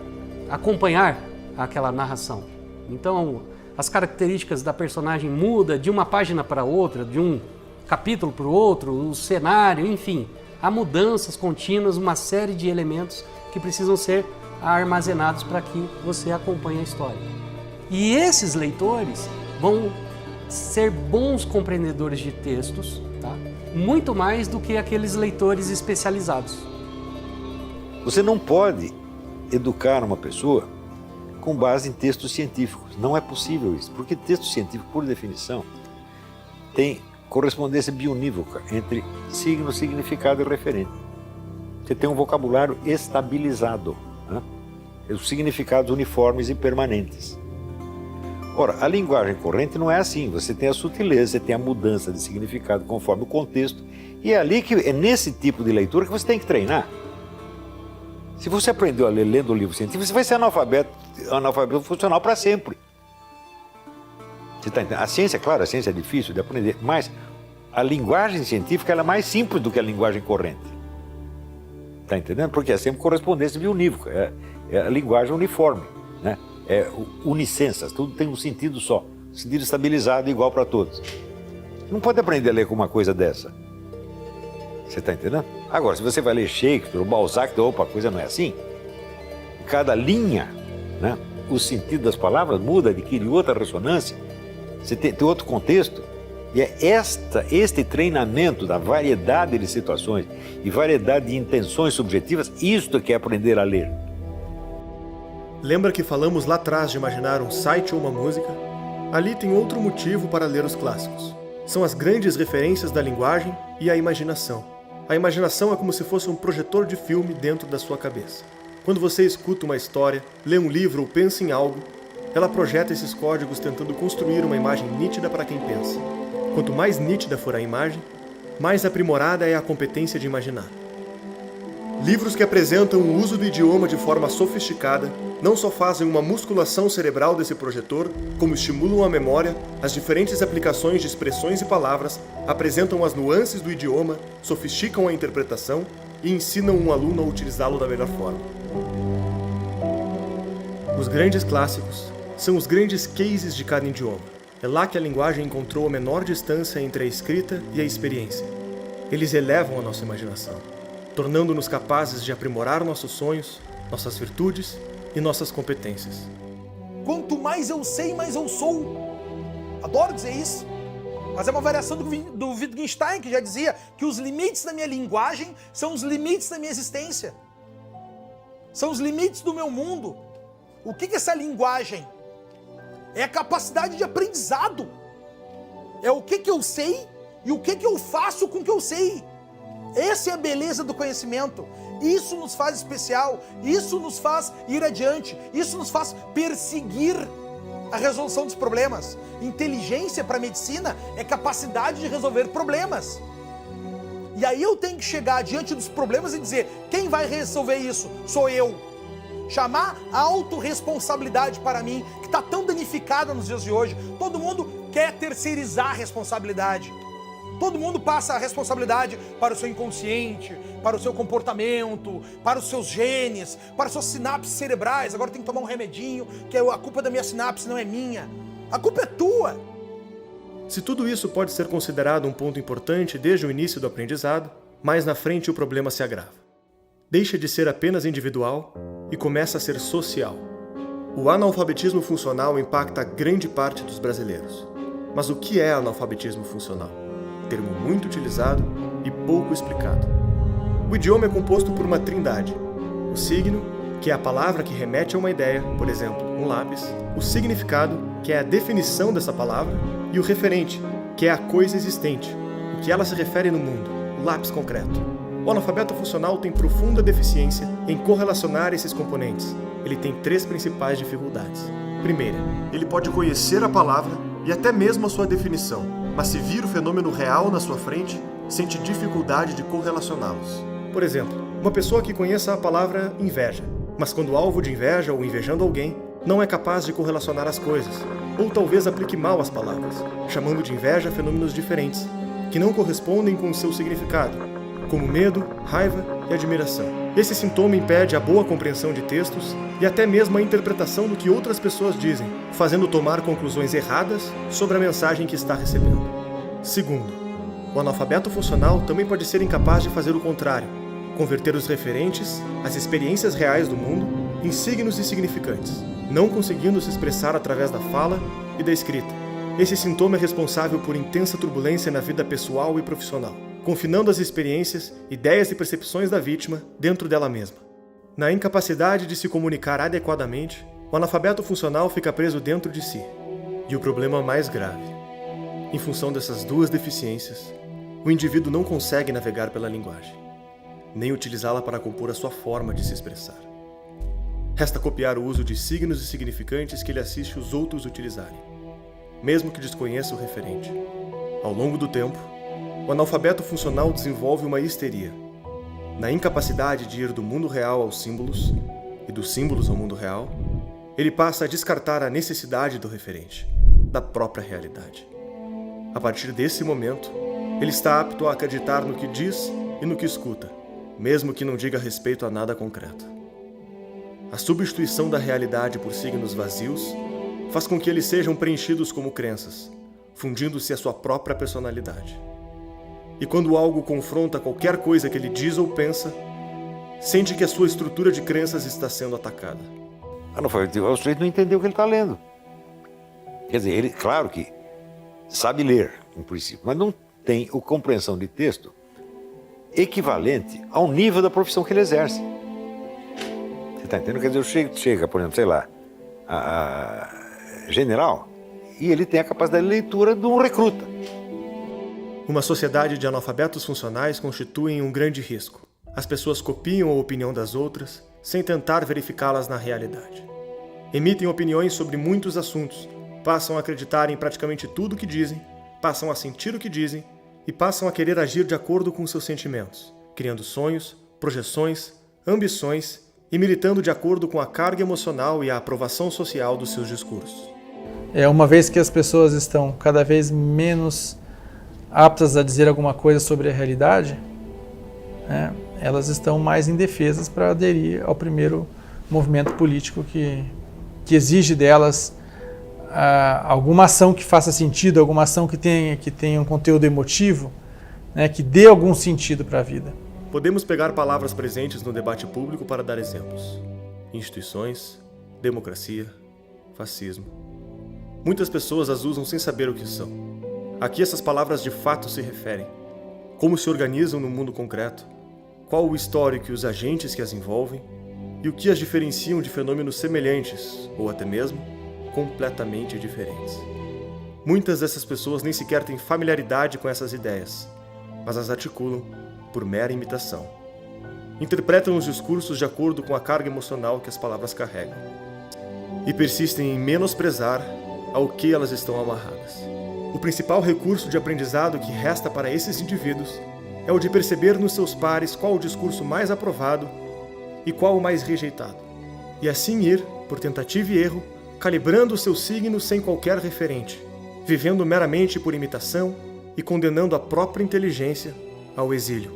acompanhar aquela narração. Então, as características da personagem mudam de uma página para outra, de um capítulo para o outro, o cenário, enfim. Há mudanças contínuas, uma série de elementos que precisam ser armazenados para que você acompanhe a história. E esses leitores vão ser bons compreendedores de textos, tá? Muito mais do que aqueles leitores especializados. Você não pode educar uma pessoa com base em textos científicos. Não é possível isso, porque texto científico, por definição, tem correspondência bionívoca entre signo, significado e referente. Você tem um vocabulário estabilizado, né? Os significados uniformes e permanentes. Ora, a linguagem corrente não é assim. Você tem a sutileza, você tem a mudança de significado conforme o contexto. E é nesse tipo de leitura que você tem que treinar. Se você aprendeu a ler lendo um livro científico, você vai ser analfabeto funcional para sempre. Você tá entendendo? A ciência, claro, a ciência é difícil de aprender, mas a linguagem científica ela é mais simples do que a linguagem corrente. Está entendendo? Porque é sempre correspondência bionívoca, é a linguagem uniforme, né? É unicensas, tudo tem um sentido só, sentido estabilizado igual para todos. Você não pode aprender a ler com uma coisa dessa. Você está entendendo? Agora, se você vai ler Shakespeare ou Balzac, opa, a coisa não é assim. Cada linha, né, o sentido das palavras muda, adquire outra ressonância, você tem outro contexto. E é este treinamento da variedade de situações e variedade de intenções subjetivas, isto que é aprender a ler. Lembra que falamos lá atrás de imaginar um site ou uma música? Ali tem outro motivo para ler os clássicos. São as grandes referências da linguagem e a imaginação. A imaginação é como se fosse um projetor de filme dentro da sua cabeça. Quando você escuta uma história, lê um livro ou pensa em algo, ela projeta esses códigos tentando construir uma imagem nítida para quem pensa. Quanto mais nítida for a imagem, mais aprimorada é a competência de imaginar. Livros que apresentam o uso do idioma de forma sofisticada não só fazem uma musculação cerebral desse projetor, como estimulam a memória, as diferentes aplicações de expressões e palavras, apresentam as nuances do idioma, sofisticam a interpretação e ensinam um aluno a utilizá-lo da melhor forma. Os grandes clássicos são os grandes cases de cada idioma. É lá que a linguagem encontrou a menor distância entre a escrita e a experiência. Eles elevam a nossa imaginação, tornando-nos capazes de aprimorar nossos sonhos, nossas virtudes e nossas competências. Quanto mais eu sei, mais eu sou. Adoro dizer isso. Mas é uma variação do Wittgenstein, que já dizia que os limites da minha linguagem são os limites da minha existência. São os limites do meu mundo. O que é essa linguagem? É a capacidade de aprendizado. É o que eu sei e o que eu faço com o que eu sei. Essa é a beleza do conhecimento. Isso nos faz especial, isso nos faz ir adiante, isso nos faz perseguir a resolução dos problemas. Inteligência para a medicina é capacidade de resolver problemas. E aí eu tenho que chegar diante dos problemas e dizer, quem vai resolver isso? Sou eu. Chamar a autorresponsabilidade para mim, que está tão danificada nos dias de hoje. Todo mundo quer terceirizar a responsabilidade. Todo mundo passa a responsabilidade para o seu inconsciente, para o seu comportamento, para os seus genes, para as suas sinapses cerebrais. Agora tem que tomar um remedinho, que a culpa da minha sinapse não é minha. A culpa é tua. Se tudo isso pode ser considerado um ponto importante desde o início do aprendizado, mais na frente o problema se agrava. Deixa de ser apenas individual e começa a ser social. O analfabetismo funcional impacta grande parte dos brasileiros. Mas o que é analfabetismo funcional? Termo muito utilizado e pouco explicado. O idioma é composto por uma trindade. O signo, que é a palavra que remete a uma ideia, por exemplo, um lápis. O significado, que é a definição dessa palavra. E o referente, que é a coisa existente, o que ela se refere no mundo, o lápis concreto. O analfabeto funcional tem profunda deficiência em correlacionar esses componentes. Ele tem 3 principais dificuldades. Primeira, ele pode conhecer a palavra e até mesmo a sua definição, mas se vir o fenômeno real na sua frente, sente dificuldade de correlacioná-los. Por exemplo, uma pessoa que conheça a palavra inveja, mas quando alvo de inveja ou invejando alguém, não é capaz de correlacionar as coisas, ou talvez aplique mal as palavras, chamando de inveja fenômenos diferentes, que não correspondem com o seu significado, como medo, raiva e admiração. Esse sintoma impede a boa compreensão de textos e até mesmo a interpretação do que outras pessoas dizem, fazendo tomar conclusões erradas sobre a mensagem que está recebendo. Segundo, o analfabeto funcional também pode ser incapaz de fazer o contrário, converter os referentes, as experiências reais do mundo, em signos e significantes, não conseguindo se expressar através da fala e da escrita. Esse sintoma é responsável por intensa turbulência na vida pessoal e profissional, confinando as experiências, ideias e percepções da vítima dentro dela mesma. Na incapacidade de se comunicar adequadamente, o analfabeto funcional fica preso dentro de si. E o problema mais grave, Em função dessas duas deficiências, o indivíduo não consegue navegar pela linguagem, nem utilizá-la para compor a sua forma de se expressar. Resta copiar o uso de signos e significantes que ele assiste os outros utilizarem, mesmo que desconheça o referente. Ao longo do tempo, o analfabeto funcional desenvolve uma histeria. Na incapacidade de ir do mundo real aos símbolos, e dos símbolos ao mundo real, ele passa a descartar a necessidade do referente, da própria realidade. A partir desse momento, ele está apto a acreditar no que diz e no que escuta, mesmo que não diga respeito a nada concreto. A substituição da realidade por signos vazios faz com que eles sejam preenchidos como crenças, fundindo-se a sua própria personalidade. E quando algo confronta qualquer coisa que ele diz ou pensa, sente que a sua estrutura de crenças está sendo atacada. O sujeito não entendeu o que ele está lendo. Quer dizer, ele, claro que sabe ler, em princípio, mas não tem a compreensão de texto equivalente ao nível da profissão que ele exerce. Você está entendendo? Quer dizer, chega, por exemplo, sei lá, a general, e ele tem a capacidade de leitura de um recruta. Uma sociedade de analfabetos funcionais constitui um grande risco. As pessoas copiam a opinião das outras sem tentar verificá-las na realidade. Emitem opiniões sobre muitos assuntos, passam a acreditar em praticamente tudo o que dizem, passam a sentir o que dizem e passam a querer agir de acordo com seus sentimentos, criando sonhos, projeções, ambições e militando de acordo com a carga emocional e a aprovação social dos seus discursos. Uma vez que as pessoas estão cada vez menos aptas a dizer alguma coisa sobre a realidade, elas estão mais indefesas para aderir ao primeiro movimento político que exige delas alguma ação que faça sentido, alguma ação que tenha um conteúdo emotivo, que dê algum sentido para a vida. Podemos pegar palavras presentes no debate público para dar exemplos. Instituições, democracia, fascismo. Muitas pessoas as usam sem saber o que são. Aqui essas palavras de fato se referem. Como se organizam no mundo concreto, qual o histórico e os agentes que as envolvem, e o que as diferenciam de fenômenos semelhantes, ou até mesmo completamente diferentes. Muitas dessas pessoas nem sequer têm familiaridade com essas ideias, mas as articulam por mera imitação. Interpretam os discursos de acordo com a carga emocional que as palavras carregam, e persistem em menosprezar ao que elas estão amarradas. O principal recurso de aprendizado que resta para esses indivíduos é o de perceber nos seus pares qual o discurso mais aprovado e qual o mais rejeitado, e assim ir, por tentativa e erro, calibrando os seus signos sem qualquer referente, vivendo meramente por imitação e condenando a própria inteligência ao exílio.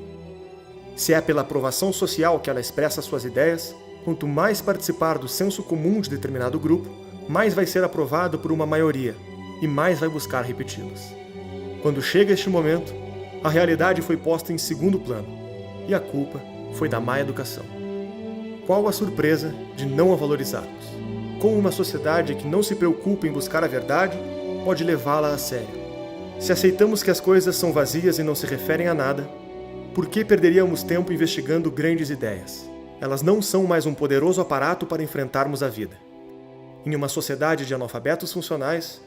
Se é pela aprovação social que ela expressa suas ideias, quanto mais participar do senso comum de determinado grupo, mais vai ser aprovado por uma maioria e mais vai buscar repeti-las. Quando chega este momento, a realidade foi posta em segundo plano e a culpa foi da má educação. Qual a surpresa de não a valorizarmos? Como uma sociedade que não se preocupa em buscar a verdade pode levá-la a sério? Se aceitamos que as coisas são vazias e não se referem a nada, por que perderíamos tempo investigando grandes ideias? Elas não são mais um poderoso aparato para enfrentarmos a vida. Em uma sociedade de analfabetos funcionais,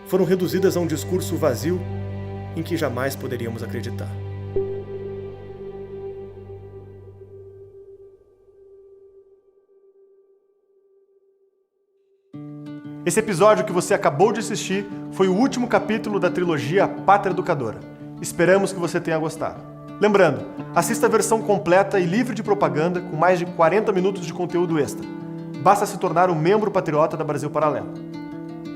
foram reduzidas a um discurso vazio em que jamais poderíamos acreditar. Esse episódio que você acabou de assistir foi o último capítulo da trilogia Pátria Educadora. Esperamos que você tenha gostado. Lembrando, assista a versão completa e livre de propaganda com mais de 40 minutos de conteúdo extra. Basta se tornar um membro patriota da Brasil Paralelo.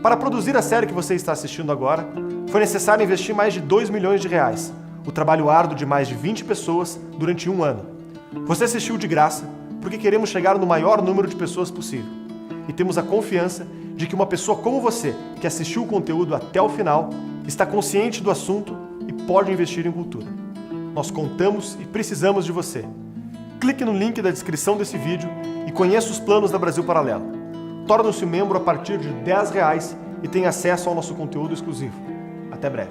Para produzir a série que você está assistindo agora, foi necessário investir mais de R$2 milhões, o trabalho árduo de mais de 20 pessoas durante um ano. Você assistiu de graça porque queremos chegar no maior número de pessoas possível. E temos a confiança de que uma pessoa como você, que assistiu o conteúdo até o final, está consciente do assunto e pode investir em cultura. Nós contamos e precisamos de você. Clique no link da descrição desse vídeo e conheça os planos da Brasil Paralelo. Torne-se membro a partir de R$10 e tenha acesso ao nosso conteúdo exclusivo. Até breve.